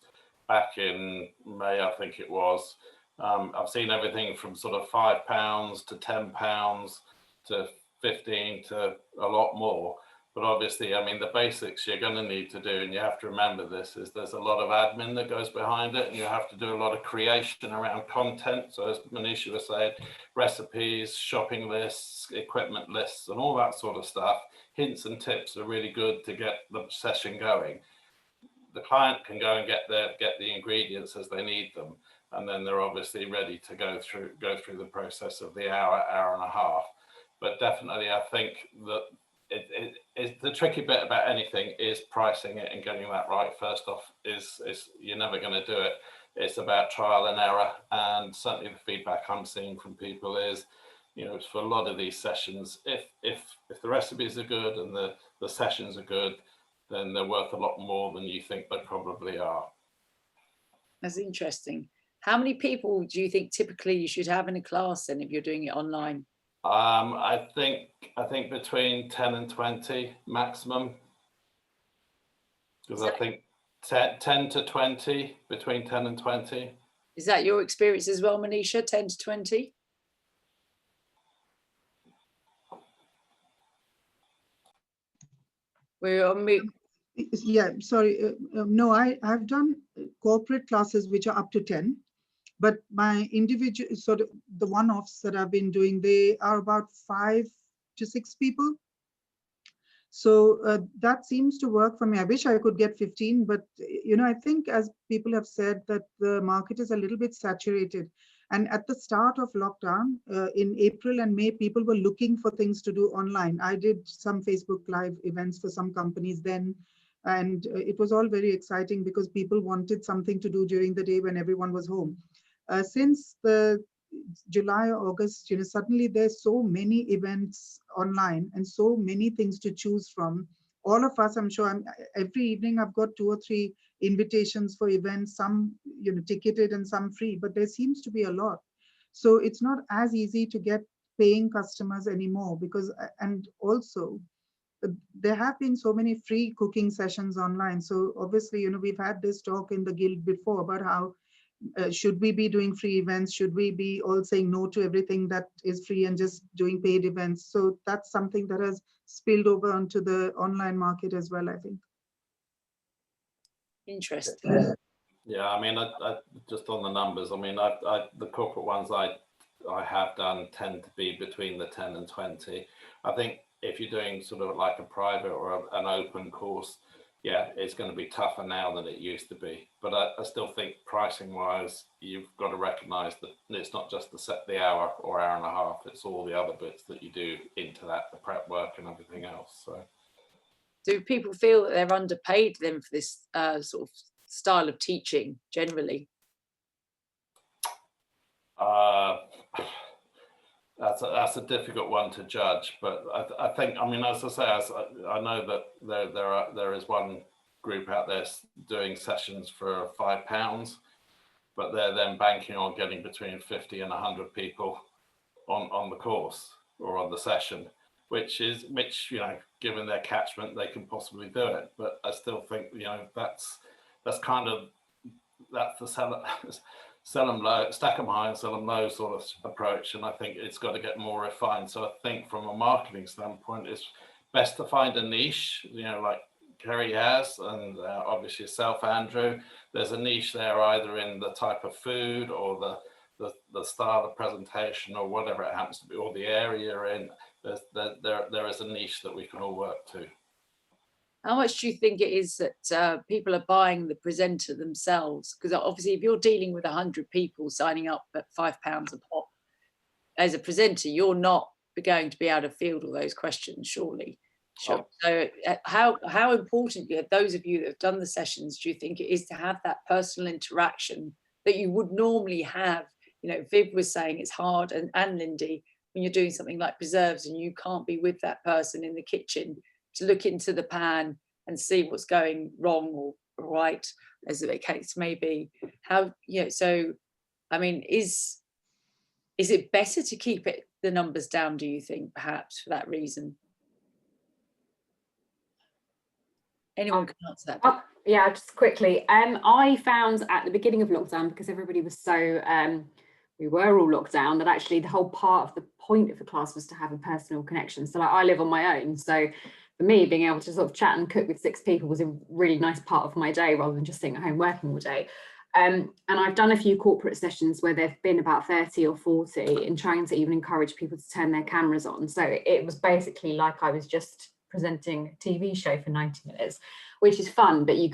back in May, I think it was, I've seen everything from sort of £5 to £10 to 15 to a lot more. But obviously, I mean, the basics you're going to need to do, and you have to remember this, is there's a lot of admin that goes behind it, and you have to do a lot of creation around content. So as Monisha was saying, recipes, shopping lists, equipment lists, and all that sort of stuff. Hints and tips are really good to get the session going. The client can go and get the ingredients as they need them, and then they're obviously ready to go through the process of the hour and a half. But definitely, I think that the tricky bit about anything is pricing it and getting that right. First off, is you're never going to do it. It's about trial and error, and certainly the feedback I'm seeing from people is, for a lot of these sessions, if the recipes are good and the sessions are good, then they're worth a lot more than you think they probably are. That's interesting. How many people do you think typically you should have in a class then, if you're doing it online? I think between 10 and 20 maximum, because I think 10 to 20, between 10 and 20. Is that your experience as well, Monisha? 10 to 20? We're on mute. Yeah, sorry. No, I've done corporate classes which are up to 10. But my individual, sort of the one-offs that I've been doing, they are about 5 to 6 people. So that seems to work for me. I wish I could get 15, but I think, as people have said, that the market is a little bit saturated. And at the start of lockdown, in April and May, people were looking for things to do online. I did some Facebook Live events for some companies then, and it was all very exciting because people wanted something to do during the day when everyone was home. Since the July, August, suddenly there's so many events online and so many things to choose from. All of us, I'm sure, every evening I've got 2 or 3 invitations for events, some ticketed and some free, but there seems to be a lot. So it's not as easy to get paying customers anymore because, and also there have been so many free cooking sessions online. So obviously, we've had this talk in the Guild before about how should we be doing free events? Should we be all saying no to everything that is free and just doing paid events? So that's something that has spilled over onto the online market as well, I think. Interesting. Yeah, I mean, I just on the numbers, I mean, the corporate ones I have done tend to be between the 10 and 20. I think if you're doing sort of like a private or an open course, yeah, it's going to be tougher now than it used to be. But I still think pricing wise, you've got to recognize that it's not just the hour or hour and a half, it's all the other bits that you do into that, the prep work and everything else. So do people feel that they're underpaid then for this sort of style of teaching generally? That's a difficult one to judge, but I think, I mean, as I say, I know that there is one group out there doing sessions for £5, but they're then banking on getting between 50 and 100 people on the course or on the session, which given their catchment, they can possibly do it. But I still think, that's the sell them low, stack them high and sell them low sort of approach. And I think it's got to get more refined. So I think from a marketing standpoint, it's best to find a niche, like Kerry has, and obviously yourself, Andrew. There's a niche there either in the type of food or the style of presentation or whatever it happens to be, or the area you're in. There is a niche that we can all work to. How much do you think it is that people are buying the presenter themselves? Because obviously if you're dealing with 100 people signing up at £5 a pop, as a presenter, you're not going to be able to field all those questions, surely. Sure. So how important, those of you that have done the sessions, do you think it is to have that personal interaction that you would normally have? Viv was saying it's hard, and Lindy, when you're doing something like preserves and you can't be with that person in the kitchen to look into the pan and see what's going wrong or right, as the case may be. So, I mean, is it better to keep the numbers down, do you think, perhaps for that reason? Anyone can answer that. Yeah, just quickly. I found at the beginning of lockdown, because everybody was so, we were all locked down, that actually the whole part of the point of the class was to have a personal connection. So like I live on my own, so for me, being able to sort of chat and cook with 6 people was a really nice part of my day rather than just sitting at home working all day. And I've done a few corporate sessions where there've been about 30 or 40 in trying to even encourage people to turn their cameras on. So it was basically like I was just presenting a TV show for 90 minutes, which is fun, but you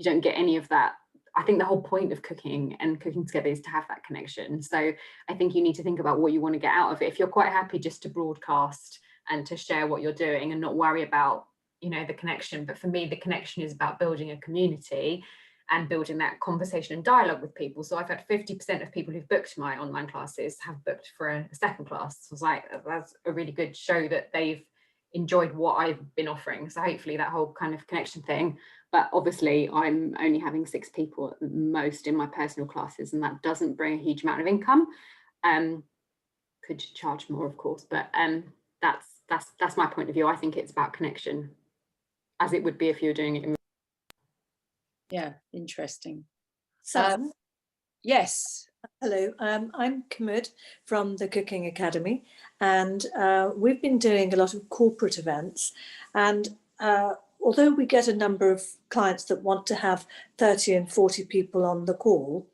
don't get any of that. I think the whole point of cooking and cooking together is to have that connection. So I think you need to think about what you want to get out of it. If you're quite happy just to broadcast and to share what you're doing and not worry about, the connection. But for me, the connection is about building a community and building that conversation and dialogue with people. So I've had 50% of people who've booked my online classes have booked for a second class. So I was like, that's a really good show that they've enjoyed what I've been offering. So hopefully that whole kind of connection thing. But obviously I'm only having 6 people at most in my personal classes, and that doesn't bring a huge amount of income. Could charge more, of course, but that's my point of view. I think it's about connection, as it would be if you were doing it in. Yeah, interesting. Sam? Yes. Hello, I'm Kamud from the Cooking Academy, and we've been doing a lot of corporate events, and although we get a number of clients that want to have 30 and 40 people on the call,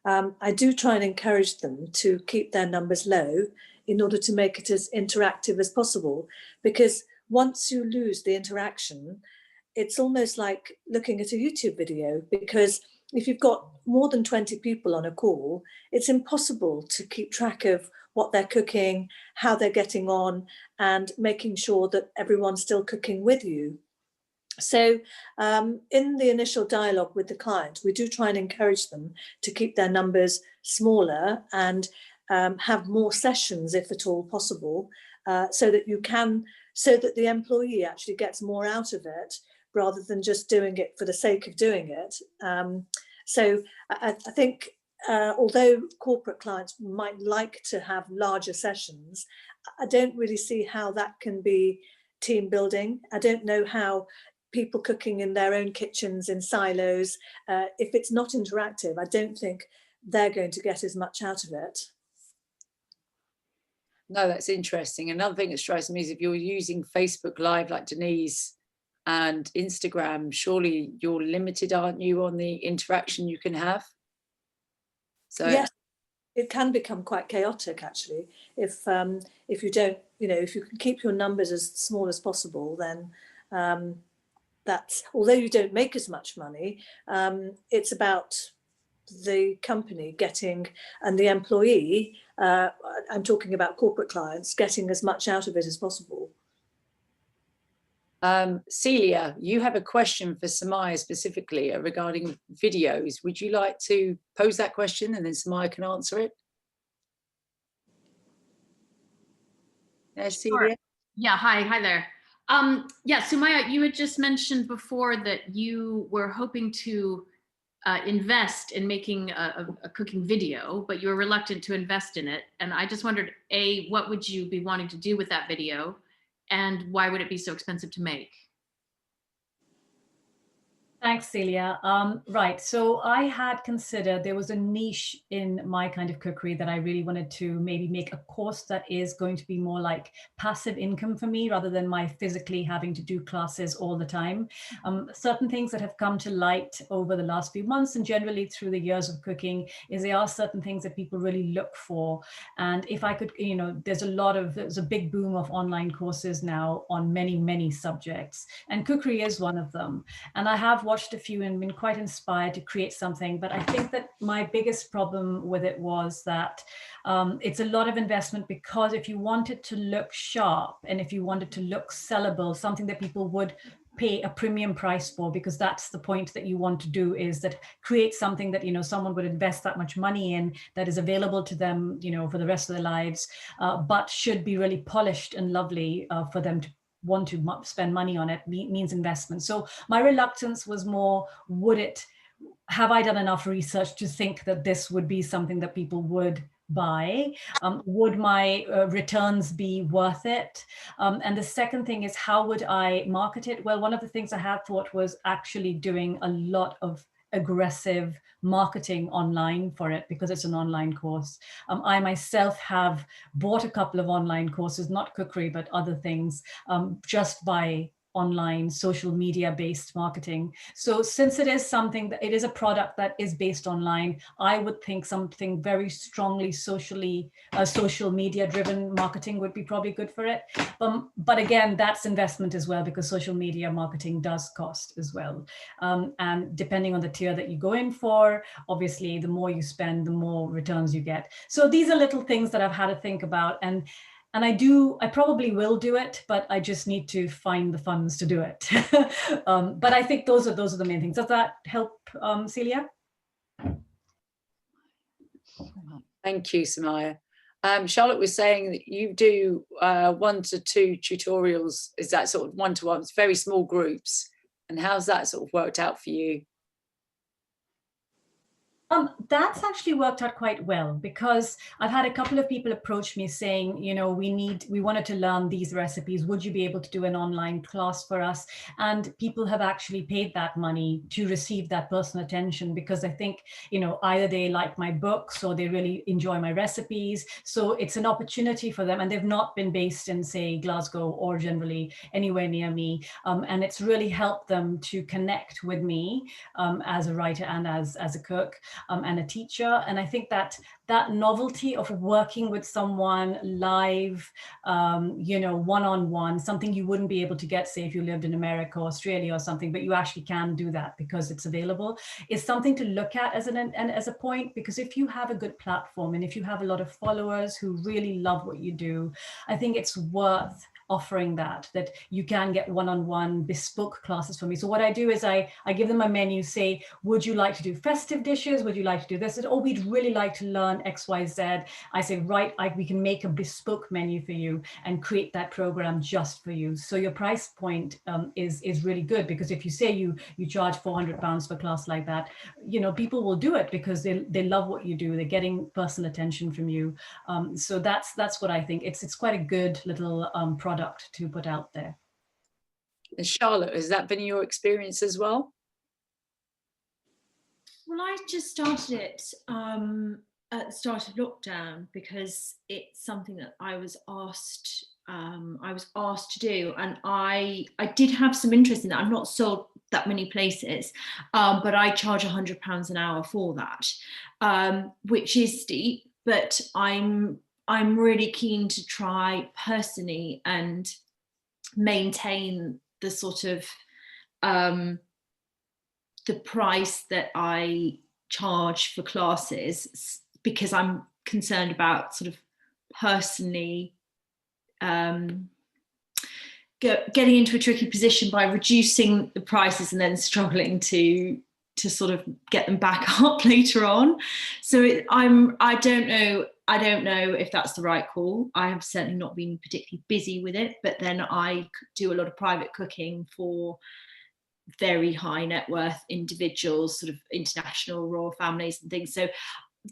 I do try and encourage them to keep their numbers low in order to make it as interactive as possible, because once you lose the interaction, it's almost like looking at a YouTube video, because if you've got more than 20 people on a call, it's impossible to keep track of what they're cooking, how they're getting on, and making sure that everyone's still cooking with you. So in the initial dialogue with the client, we do try and encourage them to keep their numbers smaller and have more sessions if at all possible, so that the employee actually gets more out of it rather than just doing it for the sake of doing it. So I think although corporate clients might like to have larger sessions, I don't really see how that can be team building. I don't know how people cooking in their own kitchens in silos, if it's not interactive, I don't think they're going to get as much out of it. No, that's interesting. Another thing that strikes me is if you're using Facebook Live like Denise and Instagram, surely you're limited, aren't you, on the interaction you can have? So yes, it can become quite chaotic actually. If you don't, if you can keep your numbers as small as possible, then that's, although you don't make as much money, it's about the company getting, and the employee, I'm talking about corporate clients, getting as much out of it as possible. Celia, you have a question for Sumayya specifically regarding videos. Would you like to pose that question and then Sumayya can answer it? Celia? Sure. Yeah, hi there. Yeah, Sumayya, you had just mentioned before that you were hoping to invest in making a cooking video, but you were reluctant to invest in it. And I just wondered, A, what would you be wanting to do with that video? And why would it be so expensive to make? Thanks, Celia. Right, so I had considered there was a niche in my kind of cookery that I really wanted to maybe make a course that is going to be more like passive income for me rather than my physically having to do classes all the time. Certain things that have come to light over the last few months and generally through the years of cooking is there are certain things that people really look for. And if I could, there's a big boom of online courses now on many, many subjects, and cookery is one of them. And I have watched a few and been quite inspired to create something, but I think that my biggest problem with it was that it's a lot of investment, because if you wanted to look sharp and if you wanted to look sellable, something that people would pay a premium price for, because that's the point that you want to do, is that create something that someone would invest that much money in, that is available to them for the rest of their lives, but should be really polished and lovely for them to want to spend money on it, means investment. So my reluctance was more, have I done enough research to think that this would be something that people would buy? Would my returns be worth it? And the second thing is, how would I market it? Well, one of the things I had thought was actually doing a lot of aggressive marketing online for it, because it's an online course. I myself have bought a couple of online courses, not cookery, but other things, just by online social media based marketing. So since it is something that it is a product that is based online, I would think something very strongly social media driven marketing would be probably good for it. But again, that's investment as well, because social media marketing does cost as well. And depending on the tier that you go in for, obviously the more you spend, the more returns you get. So these are little things that I've had to think about, and I probably will do it, but I just need to find the funds to do it. But I think those are the main things. Does that help, Celia? Thank you, Sumayya. Charlotte was saying that you do 1 to 2 tutorials. Is that sort of one-to-ones, very small groups? And how's that sort of worked out for you? That's actually worked out quite well, because I've had a couple of people approach me saying, we wanted to learn these recipes. Would you be able to do an online class for us? And people have actually paid that money to receive that personal attention, because I think, either they like my books or they really enjoy my recipes. So it's an opportunity for them, and they've not been based in, say, Glasgow or generally anywhere near me. And it's really helped them to connect with me as a writer and as a cook. and a teacher. And I think that that novelty of working with someone live, you know, one-on-one, something you wouldn't be able to get, say, if you lived in America or Australia or something, but you actually can do that because it's available, is something to look at as a point. Because if you have a good platform and if you have a lot of followers who really love what you do, I think it's worth offering that you can get one-on-one bespoke classes for me. So what I do is I give them a menu, say, would you like to do festive dishes? Would you like to do this? Oh, we'd really like to learn XYZ. I say, right, we can make a bespoke menu for you and create that program just for you. So your price point is really good, because if you say you charge £400 for a class like that, you know, people will do it because they love what you do. They're getting personal attention from you. So that's what I think. It's quite a good little product to put out there. And Charlotte, has that been your experience as well? Well, I just started it at the start of lockdown because it's something that I was asked to do, and I did have some interest in that. I've not sold that many places, but I charge £100 an hour for that, which is steep, but I'm really keen to try personally and maintain the sort of the price that I charge for classes, because I'm concerned about sort of personally getting into a tricky position by reducing the prices and then struggling to sort of get them back up later on. So I don't know if that's the right call. I have certainly not been particularly busy with it, but then I do a lot of private cooking for very high net worth individuals, sort of international royal families and things. So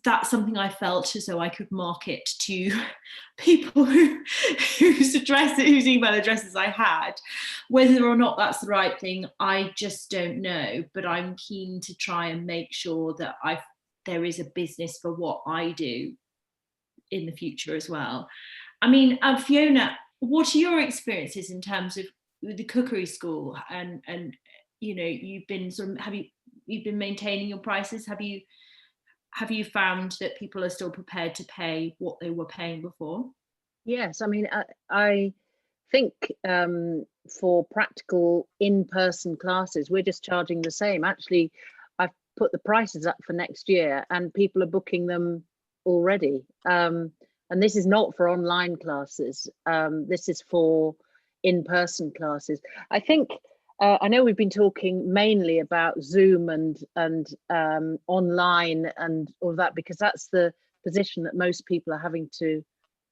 that's something I felt as though I could market to people whose email addresses I had. Whether or not that's the right thing, I just don't know. But I'm keen to try and make sure that there is a business for what I do in the future as well. I mean, Fiona, what are your experiences in terms of the cookery school? And you know, you've been you've been maintaining your prices? Have you found that people are still prepared to pay what they were paying before? Yes, I mean, I think for practical in-person classes, we're just charging the same. Actually, I've put the prices up for next year and people are booking them already. And this is not for online classes. This is for in-person classes. I think, I know we've been talking mainly about Zoom and online and all that, because that's the position that most people are having to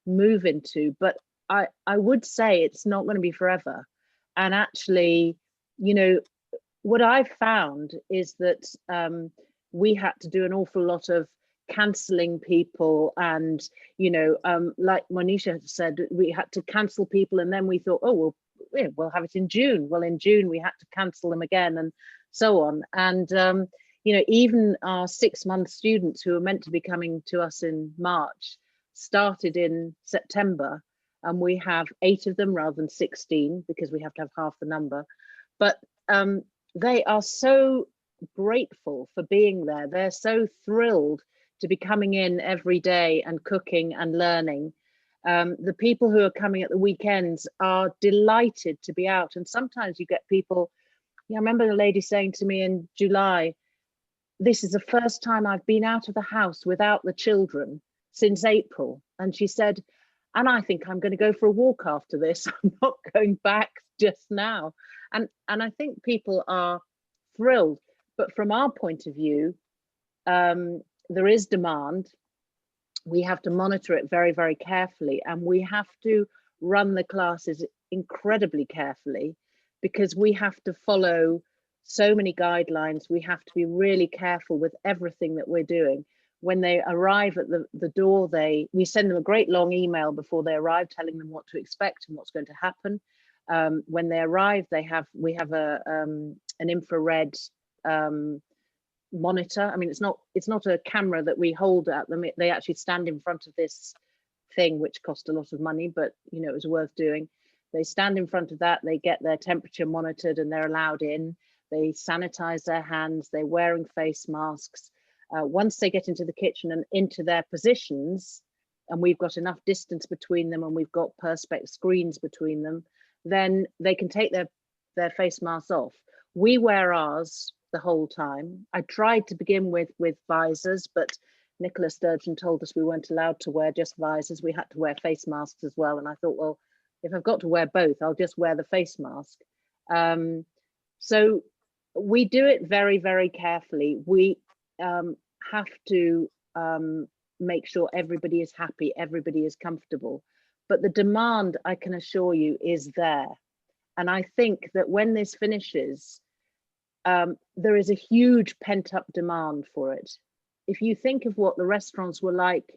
move into. But I would say it's not going to be forever. And actually, you know, what I've found is that we had to do an awful lot of cancelling people, and you know, like Monisha said, we had to cancel people, and then we thought, oh well, we'll have it in June. Well, in June we had to cancel them again, and so on. And you know, even our 6-month students who were meant to be coming to us in March started in September, and we have 8 of them rather than 16 because we have to have half the number. But they are so grateful for being there. They're so thrilled to be coming in every day and cooking and learning. The people who are coming at the weekends are delighted to be out. And sometimes you get people, I remember a lady saying to me in July, this is the first time I've been out of the house without the children since April. And she said, and I think I'm going to go for a walk after this. I'm not going back just now. And I think people are thrilled. But from our point of view, there is demand. We have to monitor it very, very carefully, and we have to run the classes incredibly carefully because we have to follow so many guidelines. We have to be really careful with everything that we're doing. When they arrive at the door, we send them a great long email before they arrive, telling them what to expect and what's going to happen. When they arrive, we have an infrared monitor. I mean, it's not a camera that we hold at them. They actually stand in front of this thing, which cost a lot of money, but you know, it was worth doing. They stand in front of that, they get their temperature monitored, and they're allowed in. They sanitize their hands, they're wearing face masks, Once they get into the kitchen and into their positions, and we've got enough distance between them and we've got perspex screens between them, then they can take their face masks off. We wear ours the whole time. I tried to begin with visors, but Nicola Sturgeon told us we weren't allowed to wear just visors. We had to wear face masks as well. And I thought, well, if I've got to wear both, I'll just wear the face mask. So we do it very, very carefully. We have to make sure everybody is happy, everybody is comfortable. But the demand, I can assure you, is there. And I think that when this finishes, there is a huge pent-up demand for it. If you think of what the restaurants were like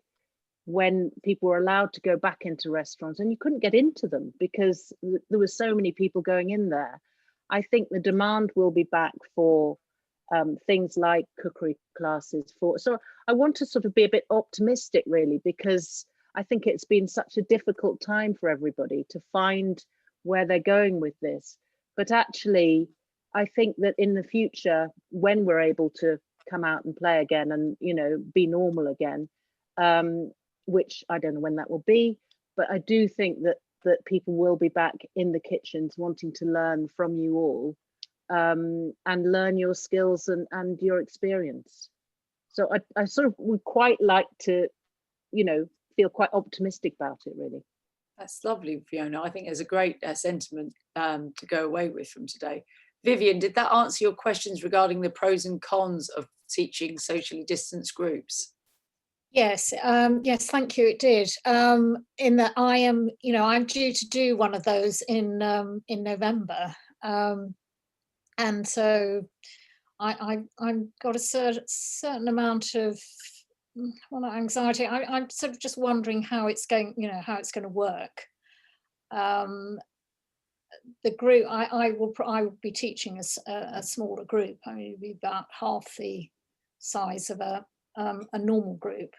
when people were allowed to go back into restaurants and you couldn't get into them because there were so many people going in there, I think the demand will be back for things like cookery classes. So I want to sort of be a bit optimistic, really, because I think it's been such a difficult time for everybody to find where they're going with this. But actually, I think that in the future, when we're able to come out and play again and, you know, be normal again, which I don't know when that will be, but I do think that people will be back in the kitchens wanting to learn from you all, and learn your skills and your experience. So I sort of would quite like to, you know, feel quite optimistic about it, really. That's lovely, Fiona. I think there's a great sentiment to go away with from today. Vivien, did that answer your questions regarding the pros and cons of teaching socially distanced groups? Yes, yes, thank you. It did. In that I am, you know, I'm due to do one of those in November, and so I've got a certain amount of anxiety. I'm sort of just wondering how it's going, you know, how it's going to work. The group I will be teaching a smaller group. I mean, it'll be about half the size of a normal group,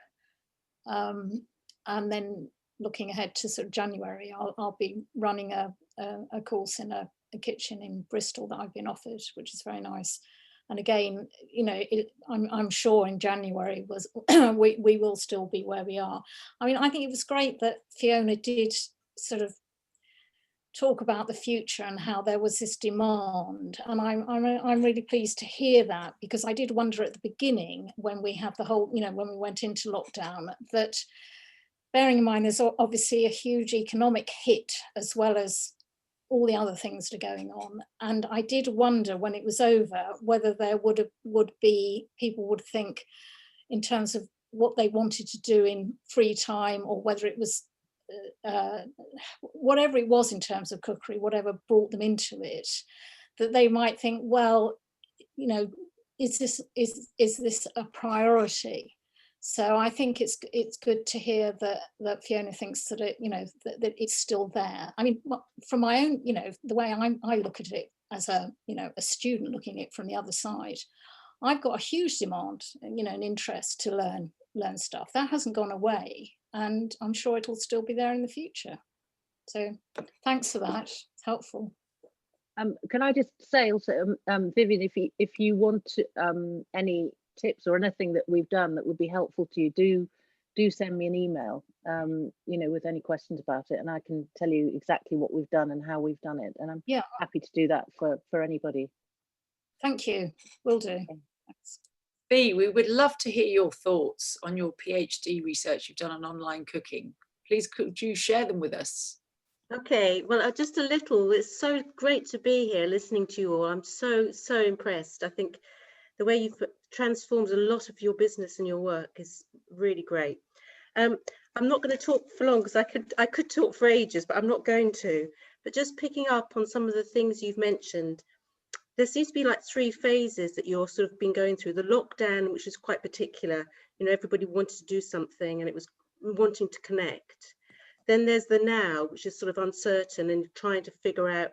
and then looking ahead to sort of January, I'll be running a course in a kitchen in Bristol that I've been offered, which is very nice. And again, you know, I'm sure in January we will still be where we are. I mean, I think it was great that Fiona did sort of talk about the future and how there was this demand, and I'm really pleased to hear that, because I did wonder at the beginning when we had the whole, you know, when we went into lockdown, that bearing in mind there's obviously a huge economic hit as well as all the other things that are going on, and I did wonder when it was over whether there would be people would think in terms of what they wanted to do in free time, or whether it was whatever it was in terms of cookery, whatever brought them into it, that they might think, well, you know, is this a priority? So I think it's good to hear that Fiona thinks that it, you know, that it's still there. I mean, from my own, you know, the way I look at it as a, you know, a student looking at it from the other side, I've got a huge demand, you know, an interest to learn stuff that hasn't gone away, and I'm sure it'll still be there in the future. So thanks for that, it's helpful. Can I just say also, Vivien, if you want to, any tips or anything that we've done that would be helpful to you, do send me an email, you know, with any questions about it, and I can tell you exactly what we've done and how we've done it, and I'm happy to do that for anybody. Thank you, will do. Okay. Thanks. B, we would love to hear your thoughts on your PhD research you've done on online cooking. Please, could you share them with us? Okay, well, just a little. It's so great to be here listening to you all. I'm so impressed. I think the way you've transformed a lot of your business and your work is really great. I'm not going to talk for long because I could talk for ages, but I'm not going to. But just picking up on some of the things you've mentioned, there seems to be like 3 phases that you're sort of been going through. The lockdown, which is quite particular, you know, everybody wanted to do something and it was wanting to connect. Then there's the now, which is sort of uncertain and trying to figure out,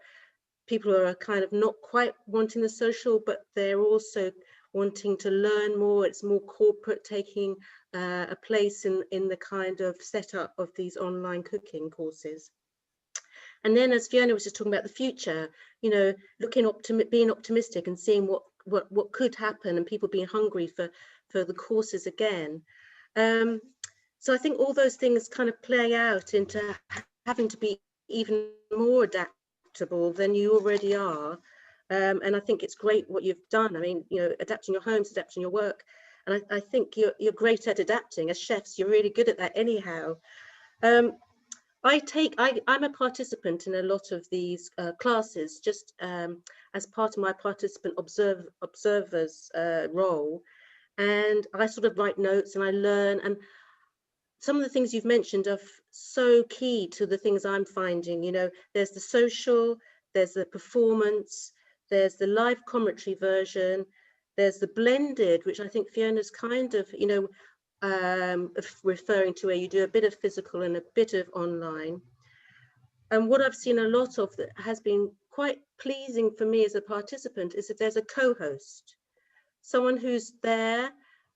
people who are kind of not quite wanting the social, but they're also wanting to learn more. It's more corporate, taking a place in the kind of setup of these online cooking courses. And then, as Fiona was just talking about the future, you know, being optimistic and seeing what could happen, and people being hungry for the courses again. So I think all those things kind of play out into having to be even more adaptable than you already are. And I think it's great what you've done. I mean, you know, adapting your homes, adapting your work. And I think you're great at adapting. As chefs, you're really good at that anyhow. I'm a participant in a lot of these classes, just as part of my participant observers role. And I sort of write notes and I learn. And some of the things you've mentioned are so key to the things I'm finding. You know, there's the social, there's the performance, there's the live commentary version, there's the blended, which I think Fiona's kind of, you know, referring to, where you do a bit of physical and a bit of online. And what I've seen a lot of that has been quite pleasing for me as a participant is that there's a co-host, someone who's there,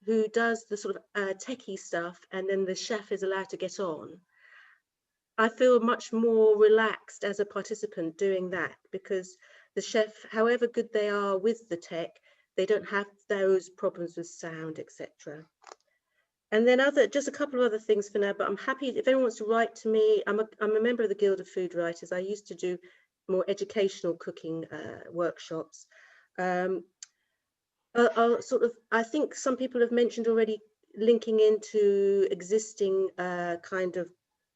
who does the sort of techie stuff, and then the chef is allowed to get on. I feel much more relaxed as a participant doing that, because the chef, however good they are with the tech, they don't have those problems with sound, etc. And then just a couple of other things for now, but I'm happy if anyone wants to write to me. I'm a member of the Guild of Food Writers. I used to do more educational cooking workshops. I think some people have mentioned already linking into existing kind of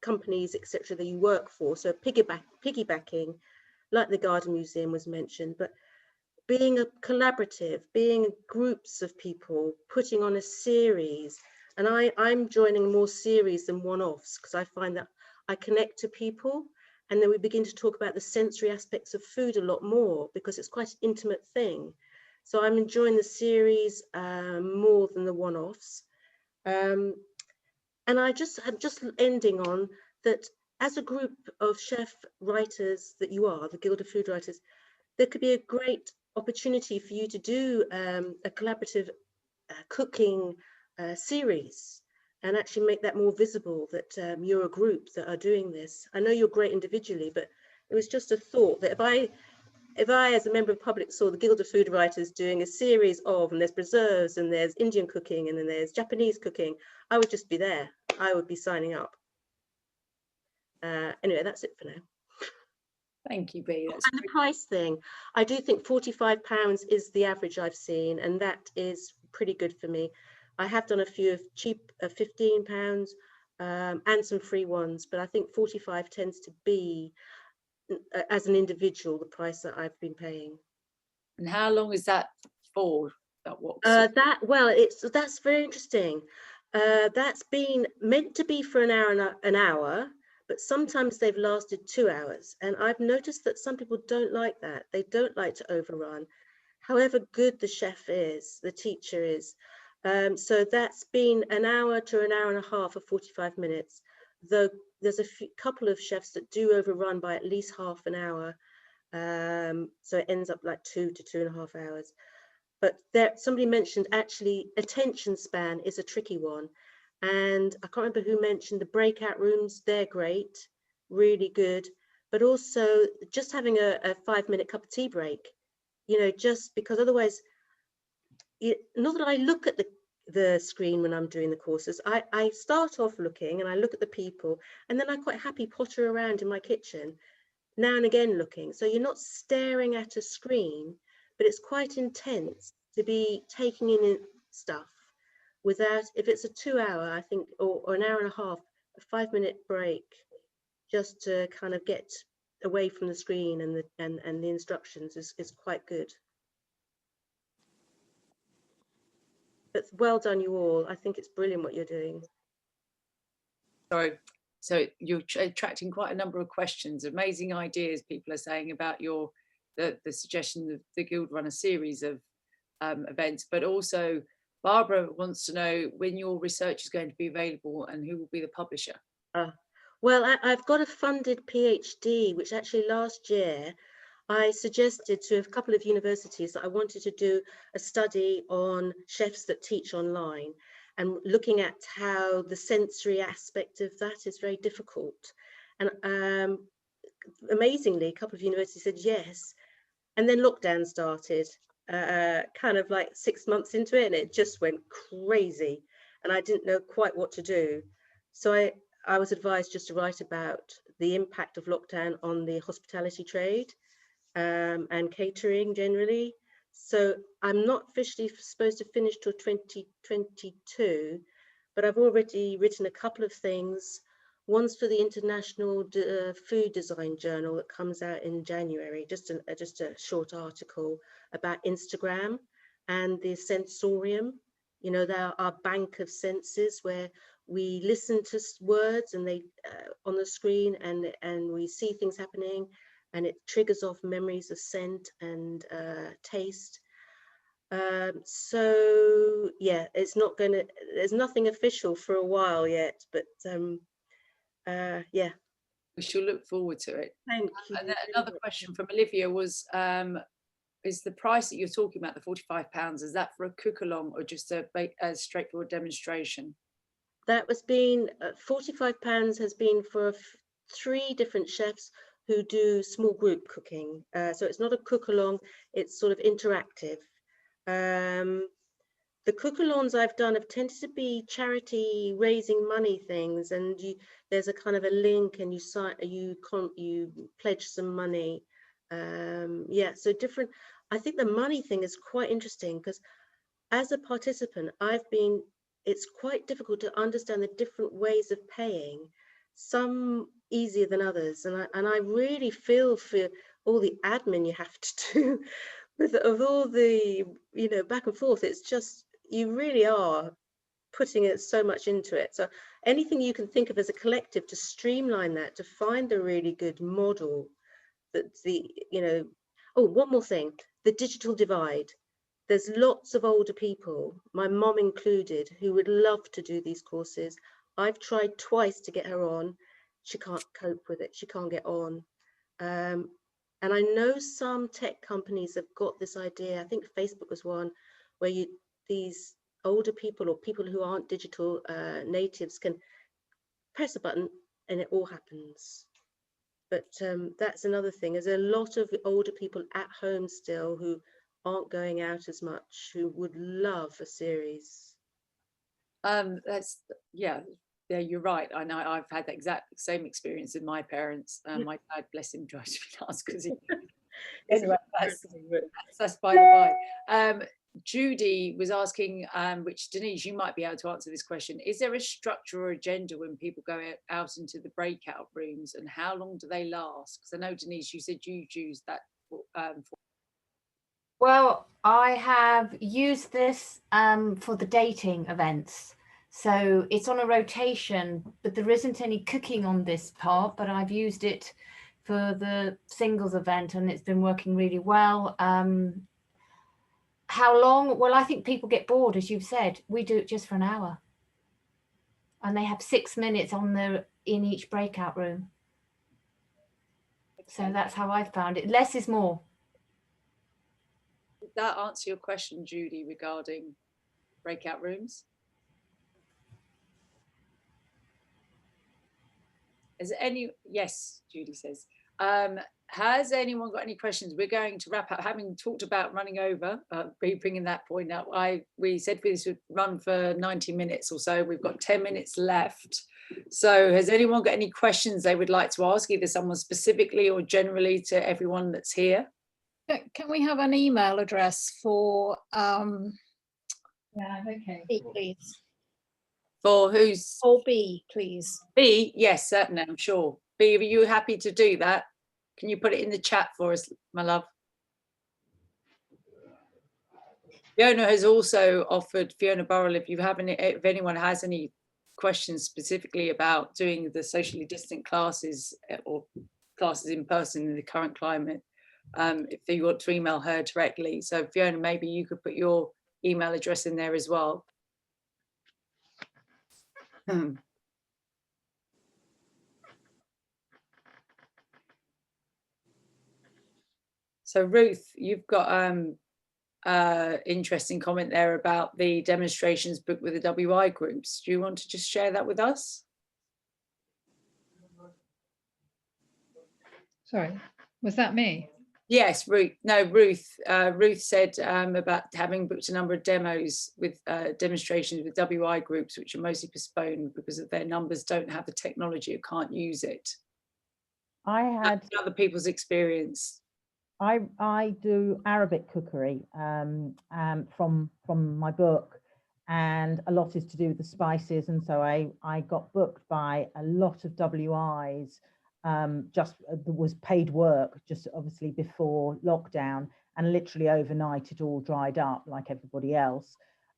companies, etc., that you work for. So piggybacking, like the Garden Museum was mentioned, but being a collaborative, being groups of people, putting on a series. And I'm joining more series than one-offs, because I find that I connect to people, and then we begin to talk about the sensory aspects of food a lot more, because it's quite an intimate thing. So I'm enjoying the series more than the one-offs. And I'm just ending on that, as a group of chef writers that you are, the Guild of Food Writers, there could be a great opportunity for you to do a collaborative cooking series, and actually make that more visible, that you're a group that are doing this. I know you're great individually, but it was just a thought that if I, as a member of the public, saw the Guild of Food Writers doing a series of, and there's preserves, and there's Indian cooking, and then there's Japanese cooking, I would just be there. I would be signing up. Anyway, that's it for now. Thank you, Bea. And the price thing, I do think £45 is the average I've seen, and that is pretty good for me. I have done a few of cheap £15 and some free ones, but I think 45 tends to be, as an individual, the price that I've been paying. And how long is that for? That's very interesting. That's been meant to be for an hour, but sometimes they've lasted 2 hours. And I've noticed that some people don't like that. They don't like to overrun, however good the chef is, the teacher is. So that's been an hour to an hour and a half, or 45 minutes, though there's a couple of chefs that do overrun by at least half an hour. So it ends up like 2 to 2.5 hours. But somebody mentioned, actually, attention span is a tricky one. And I can't remember who mentioned the breakout rooms. They're great, really good. But also just having a 5-minute cup of tea break, you know, just because otherwise, not that I look at the screen when I'm doing the courses. I start off looking and I look at the people, and then I quite happy potter around in my kitchen now and again looking. So you're not staring at a screen, but it's quite intense to be taking in stuff without, if it's a 2 hour, I think, or an hour and a half, a 5-minute break, just to kind of get away from the screen and the instructions is quite good. But well done, you all. I think it's brilliant what you're doing. Sorry. So you're attracting quite a number of questions, amazing ideas people are saying about the suggestion that the Guild run a series of events, but also Barbara wants to know when your research is going to be available and who will be the publisher. Well, I've got a funded PhD, which actually last year I suggested to a couple of universities that I wanted to do a study on chefs that teach online, and looking at how the sensory aspect of that is very difficult. And amazingly, a couple of universities said yes. And then lockdown started. kind of like 6 months into it, and it just went crazy, and I didn't know quite what to do. So I was advised just to write about the impact of lockdown on the hospitality trade and catering generally. So I'm not officially supposed to finish till 2022, but I've already written a couple of things. One's for the International Food Design Journal that comes out in January, just a short article about Instagram and the sensorium. You know, there are a bank of senses where we listen to words and they on the screen, and we see things happening, and it triggers off memories of scent and taste. So yeah, it's not gonna, there's nothing official for a while yet, but yeah. We shall look forward to it. Thank you. And another question from Olivia was, is the price that you're talking about, the £45, is that for a cook along or just a straightforward demonstration? That was been £45 has been for 3 different chefs who do small group cooking. So it's not a cook along, it's sort of interactive. The cook-alongs I've done have tended to be charity raising money things, and there's a kind of a link, and you pledge some money. Yeah, so different. I think the money thing is quite interesting because as a participant, it's quite difficult to understand the different ways of paying. Some easier than others, and I really feel for all the admin you have to do. Of all the, you know, back and forth, it's just, you really are putting it so much into it. So anything you can think of as a collective to streamline that, to find the really good model that you know. Oh, one more thing, the digital divide. There's lots of older people, my mom included, who would love to do these courses. I've tried twice to get her on. She can't cope with it. She can't get on. And I know some tech companies have got this idea, I think Facebook was one, where these older people or people who aren't digital natives can press a button and it all happens. But that's another thing. There's a lot of older people at home still who aren't going out as much, who would love a series. Yeah, you're right. I know I've had the exact same experience with my parents. My dad, bless him, drives me nuts because he. Anyway, that's by the by. Judy was asking, which Denise, you might be able to answer this question. Is there a structure or agenda when people go out into the breakout rooms, and how long do they last? Because I know, Denise, you said you choose that. Well, I have used this for the dating events. So it's on a rotation, but there isn't any cooking on this part, but I've used it for the singles event and it's been working really well. How long? Well, I think people get bored, as you've said. We do it just for an hour. And they have 6 minutes in each breakout room. So that's how I've found it. Less is more. Did that answer your question, Judy, regarding breakout rooms? Is there any? Yes, Judy says. Has anyone got any questions? We're going to wrap up, having talked about running over, bringing that point up. We said this would run for 90 minutes or so. We've got 10 minutes left. So has anyone got any questions they would like to ask, either someone specifically or generally to everyone that's here? Can we have an email address for yeah, okay. B, please? For who's? Or B, please. B, yes, certainly, I'm sure. B, are you happy to do that? Can you put it in the chat for us, my love? Fiona has also offered, Fiona Burrell, if anyone has any questions specifically about doing the socially distant classes or classes in person in the current climate, if you want to email her directly. So Fiona, maybe you could put your email address in there as well. So Ruth, you've got interesting comment there about the demonstrations booked with the WI groups. Do you want to just share that with us? Sorry, was that me? Yes, Ruth. No, Ruth. Ruth said about having booked a number of demos with demonstrations with WI groups, which are mostly postponed because of their numbers don't have the technology or can't use it. I had other people's experience. I do Arabic cookery from my book, and a lot is to do with the spices, and so I got booked by a lot of WIs. Just was paid work just obviously before lockdown, and literally overnight it all dried up like everybody else.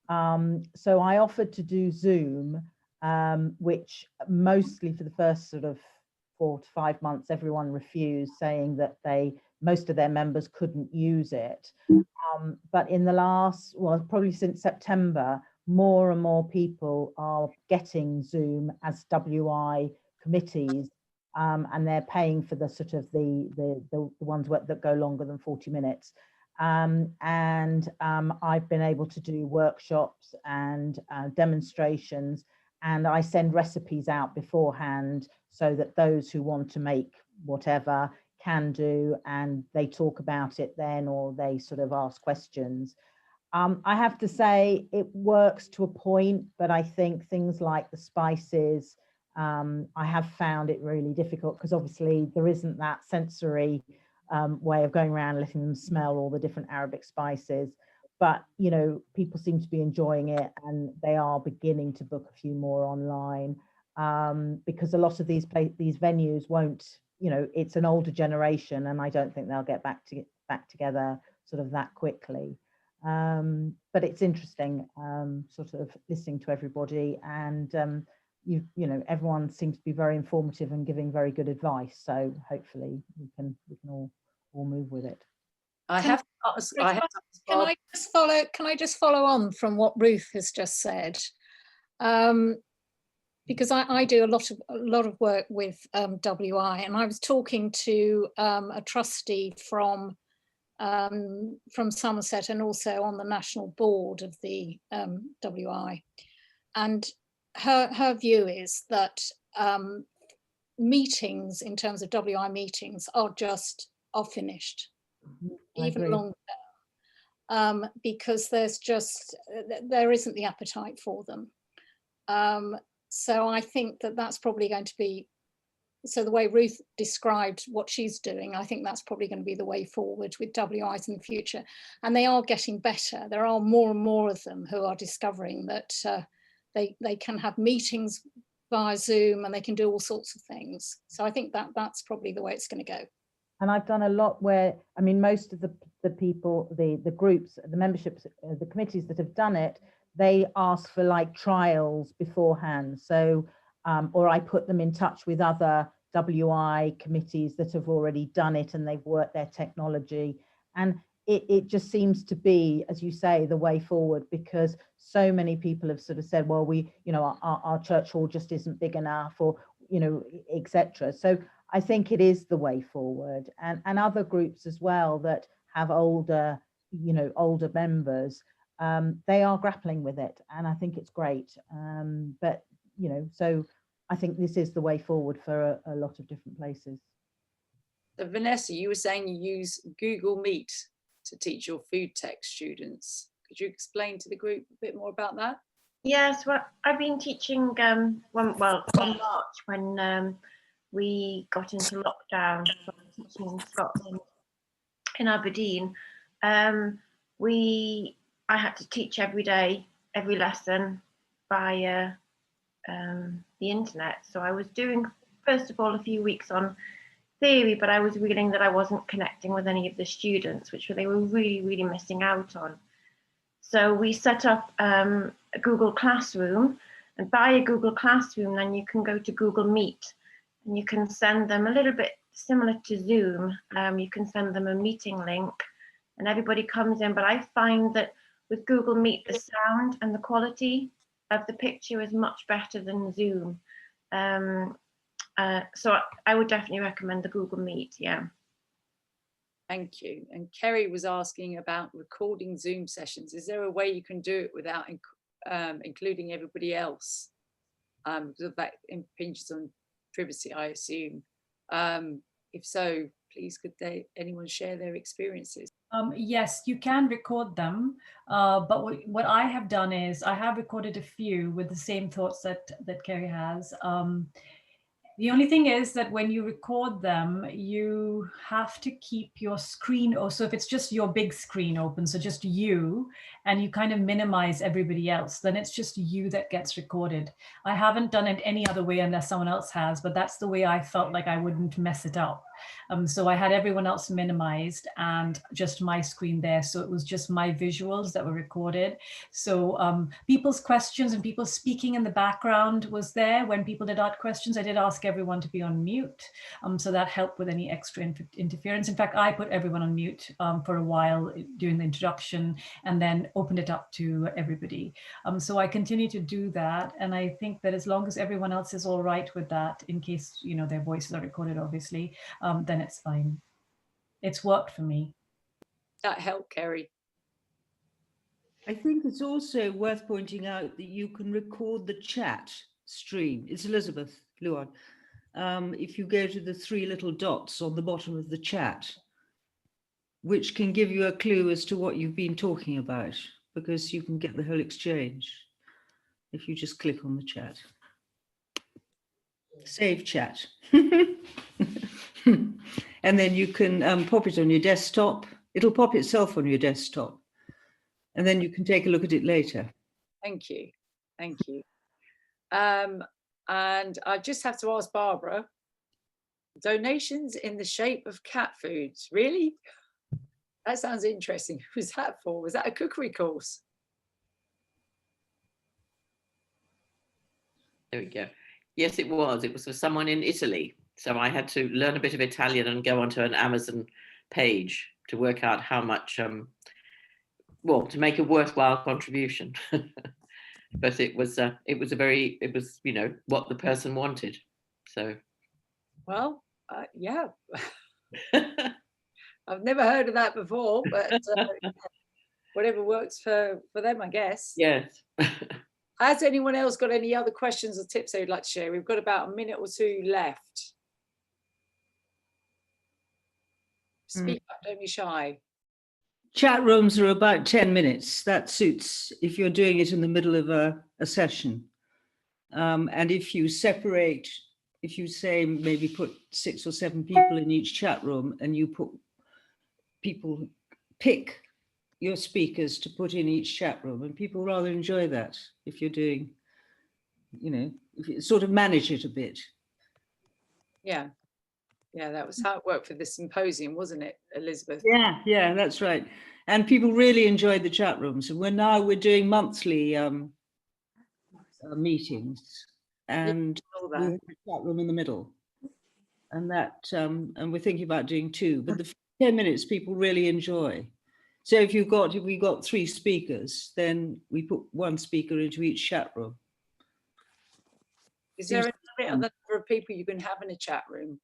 So I offered to do Zoom, which mostly for the first sort of 4 to 5 months everyone refused, saying that most of their members couldn't use it. But in the last, well, probably since September, more and more people are getting Zoom as WI committees. And they're paying for the sort of the ones that go longer than 40 minutes. I've been able to do workshops and demonstrations, and I send recipes out beforehand so that those who want to make whatever can do, and they talk about it then, or they sort of ask questions. I have to say it works to a point, but I think things like the spices, I have found it really difficult because obviously there isn't that sensory way of going around letting them smell all the different Arabic spices. But, you know, people seem to be enjoying it, and they are beginning to book a few more online because a lot of these venues won't, you know, it's an older generation, and I don't think they'll get back together sort of that quickly. But it's interesting sort of listening to everybody, and you know, everyone seems to be very informative and giving very good advice. So hopefully we can all move with it. Can I just follow on from what Ruth has just said? Because I do a lot of work with WI, and I was talking to a trustee from Somerset, and also on the national board of the WI, and her view is that meetings in terms of WI meetings are finished, even longer, because there isn't the appetite for them. So I think that's probably going to be, so the way Ruth described what she's doing, I think that's probably going to be the way forward with WIs in the future. And they are getting better. There are more and more of them who are discovering that they can have meetings via Zoom, and they can do all sorts of things. So I think that's probably the way it's going to go. And I've done a lot where, I mean, most of the people, the groups, the memberships, the committees that have done it, they ask for like trials beforehand. So, or I put them in touch with other WI committees that have already done it, and they've worked their technology. And it just seems to be, as you say, the way forward, because so many people have sort of said, well, we, you know, our church hall just isn't big enough, or, you know, etc. So I think it is the way forward, and other groups as well that have older members, they are grappling with it, and I think it's great. But, you know, so I think this is the way forward for a lot of different places. So Vanessa, you were saying you use Google Meet to teach your food tech students. Could you explain to the group a bit more about that? Yes, well, I've been teaching, from March when we got into lockdown, teaching in Scotland, in Aberdeen. I had to teach every day, every lesson via the internet. So I was doing, first of all, a few weeks on theory, but I was feeling that I wasn't connecting with any of the students, which they were really, really missing out on. So we set up a Google Classroom, and via Google Classroom, then you can go to Google Meet, and you can send them a little bit similar to Zoom. You can send them a meeting link, and everybody comes in. But I find that with Google Meet, the sound and the quality of the picture is much better than Zoom. So I would definitely recommend the Google Meet, yeah. Thank you. And Kerry was asking about recording Zoom sessions. Is there a way you can do it without including everybody else? Because that impinges on privacy, I assume. If so, please could anyone share their experiences? Yes, you can record them, but what I have done is I have recorded a few with the same thoughts that Kerry has. The only thing is that when you record them, you have to keep your screen, or so if it's just your big screen open, so just you, and you kind of minimize everybody else, then it's just you that gets recorded. I haven't done it any other way unless someone else has, but that's the way I felt like I wouldn't mess it up. So I had everyone else minimized and just my screen there. So it was just my visuals that were recorded. So people's questions and people speaking in the background was there. When people did ask questions, I did ask everyone to be on mute. So that helped with any extra interference. In fact, I put everyone on mute for a while during the introduction and then opened it up to everybody. So I continue to do that. And I think that as long as everyone else is all right with that, in case, you know, their voices are recorded, obviously, then it's fine. It's worked for me. That helped, Kerry. I think it's also worth pointing out that you can record the chat stream. It's Elizabeth Lloyd. If you go to the 3 little dots on the bottom of the chat, which can give you a clue as to what you've been talking about, because you can get the whole exchange if you just click on the chat. Save chat. And then you can pop it on your desktop. It'll pop itself on your desktop. And then you can take a look at it later. Thank you. Thank you. And I just have to ask Barbara, donations in the shape of cat foods, really? That sounds interesting. Who was that for? Was that a cookery course? There we go. Yes, it was. It was for someone in Italy. So I had to learn a bit of Italian and go onto an Amazon page to work out how much, well, to make a worthwhile contribution. But it was, you know, what the person wanted. So. Well, yeah. I've never heard of that before, but whatever works for them, I guess. Yes. Has anyone else got any other questions or tips they'd like to share? We've got about a minute or 2 left. Speak up, don't be shy. Chat rooms are about 10 minutes. That suits if you're doing it in the middle of a session. And if you separate, if you say maybe put 6 or 7 people in each chat room and you put people, pick your speakers to put in each chat room, and people rather enjoy that if you're doing, you know, if you sort of manage it a bit. Yeah. Yeah, that was how it worked for this symposium, wasn't it, Elizabeth? Yeah, that's right. And people really enjoyed the chat rooms. And we're doing monthly meetings, and we have a chat room in the middle. And that, and we're thinking about doing 2, but the 10 minutes people really enjoy. So if we got 3 speakers, then we put 1 speaker into each chat room. Is there a limit on the number of people you can have in a chat room?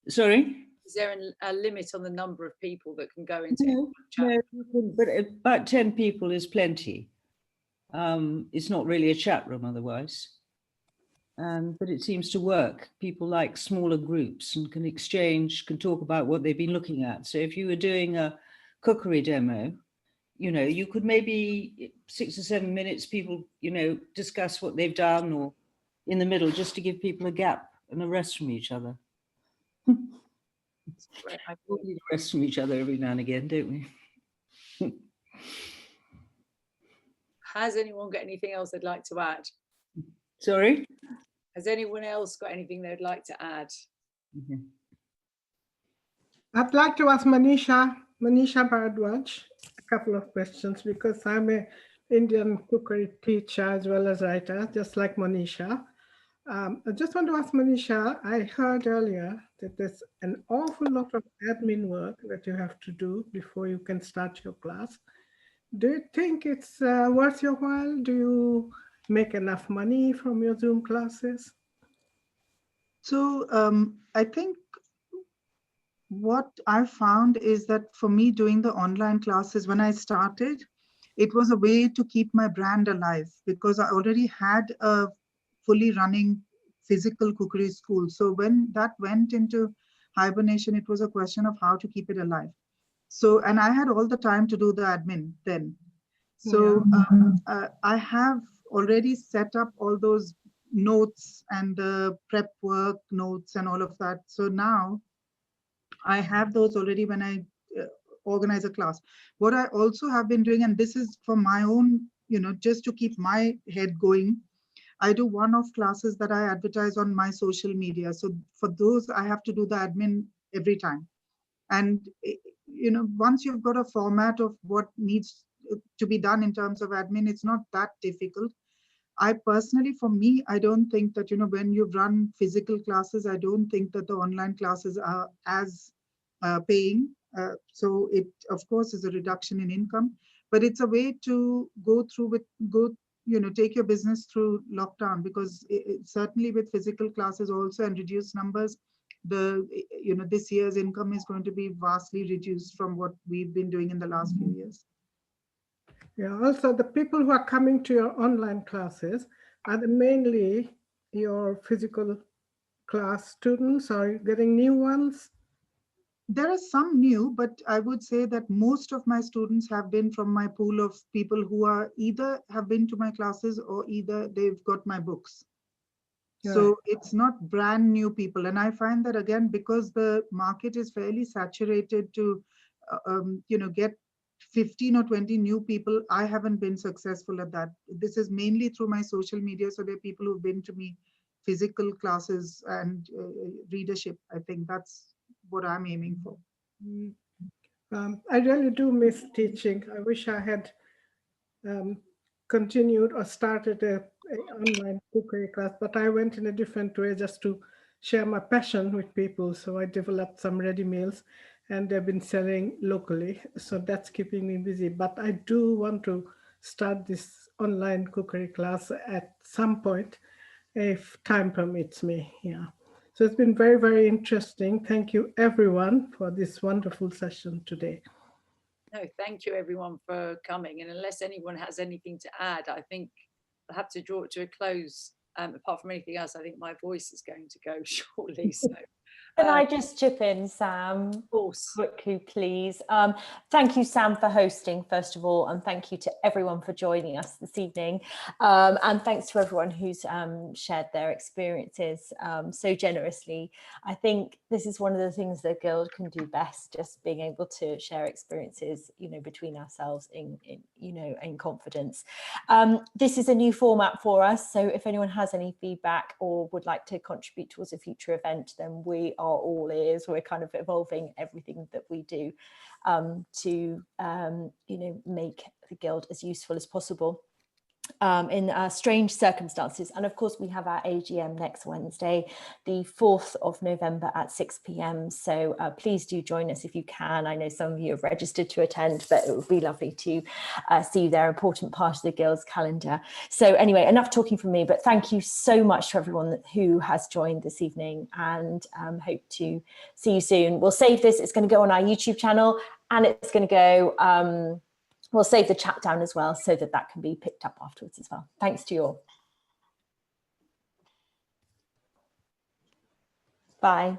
Sorry? Is there a limit on the number of people that can go into No, but about 10 people is plenty. It's not really a chat room otherwise. But it seems to work. People like smaller groups and can exchange, can talk about what they've been looking at. So if you were doing a cookery demo, you know, you could maybe 6 or 7 minutes, people, you know, discuss what they've done, or in the middle, just to give people a gap and a rest from each other. We need a rest from each other every now and again, don't we? Has anyone got anything else they'd like to add? Sorry? Has anyone else got anything they'd like to add? Mm-hmm. I'd like to ask Monisha Bharadwaj a couple of questions, because I'm an Indian cookery teacher as well as writer, just like Monisha. I just want to ask Monisha, I heard earlier that there's an awful lot of admin work that you have to do before you can start your class. Do you think it's worth your while? Do you make enough money from your Zoom classes? So I think what I found is that for me, doing the online classes, when I started, it was a way to keep my brand alive, because I already had a fully running physical cookery school. So when that went into hibernation, it was a question of how to keep it alive. So, and I had all the time to do the admin then. So I have already set up all those notes and the prep work notes and all of that. So now I have those already when I organize a class. What I also have been doing, and this is for my own, just to keep my head going, I do one-off classes that I advertise on my social media. So for those, I have to do the admin every time. And, once you've got a format of what needs to be done in terms of admin, it's not that difficult. I personally, for me, I don't think that, when you run physical classes, I don't think that the online classes are as paying. So it, of course, is a reduction in income, but it's a way to take your business through lockdown, because certainly with physical classes also and reduced numbers, this year's income is going to be vastly reduced from what we've been doing in the last few years. Yeah, also the people who are coming to your online classes, are they mainly your physical class students, or are you getting new ones? There are some new, but I would say that most of my students have been from my pool of people who are either have been to my classes or either they've got my books. So it's not brand new people. And I find that, again, because the market is fairly saturated to, get 15 or 20 new people, I haven't been successful at that. This is mainly through my social media. So there are people who've been to me physical classes and readership. I think that's what I'm aiming for. I really do miss teaching. I wish I had continued or started an online cookery class, but I went in a different way just to share my passion with people. So I developed some ready meals and they've been selling locally. So that's keeping me busy. But I do want to start this online cookery class at some point, if time permits me. Yeah. So it's been very, very interesting. Thank you, everyone, for this wonderful session today. No, thank you, everyone, for coming. And unless anyone has anything to add, I think I'll have to draw it to a close. Apart from anything else, I think my voice is going to go shortly. So, can I just chip in, Sam? Of course. Quickly, please. Thank you, Sam, for hosting, first of all, and thank you to everyone for joining us this evening. And thanks to everyone who's shared their experiences so generously. I think this is one of the things the Guild can do best, just being able to share experiences, between ourselves in confidence. This is a new format for us, so if anyone has any feedback or would like to contribute towards a future event, then we are all ears. We're kind of evolving everything that we do to make the Guild as useful as possible in strange circumstances. And of course we have our AGM next Wednesday, the 4th of November at 6 p.m. So please do join us if you can. I know some of you have registered to attend, but it would be lovely to see you there, important part of the Guild's calendar. So anyway, enough talking from me, but thank you so much to everyone who has joined this evening, and hope to see you soon. We'll save this, it's going to go on our YouTube channel, and it's going to go we'll save the chat down as well so that that can be picked up afterwards as well. Thanks to you all. Bye.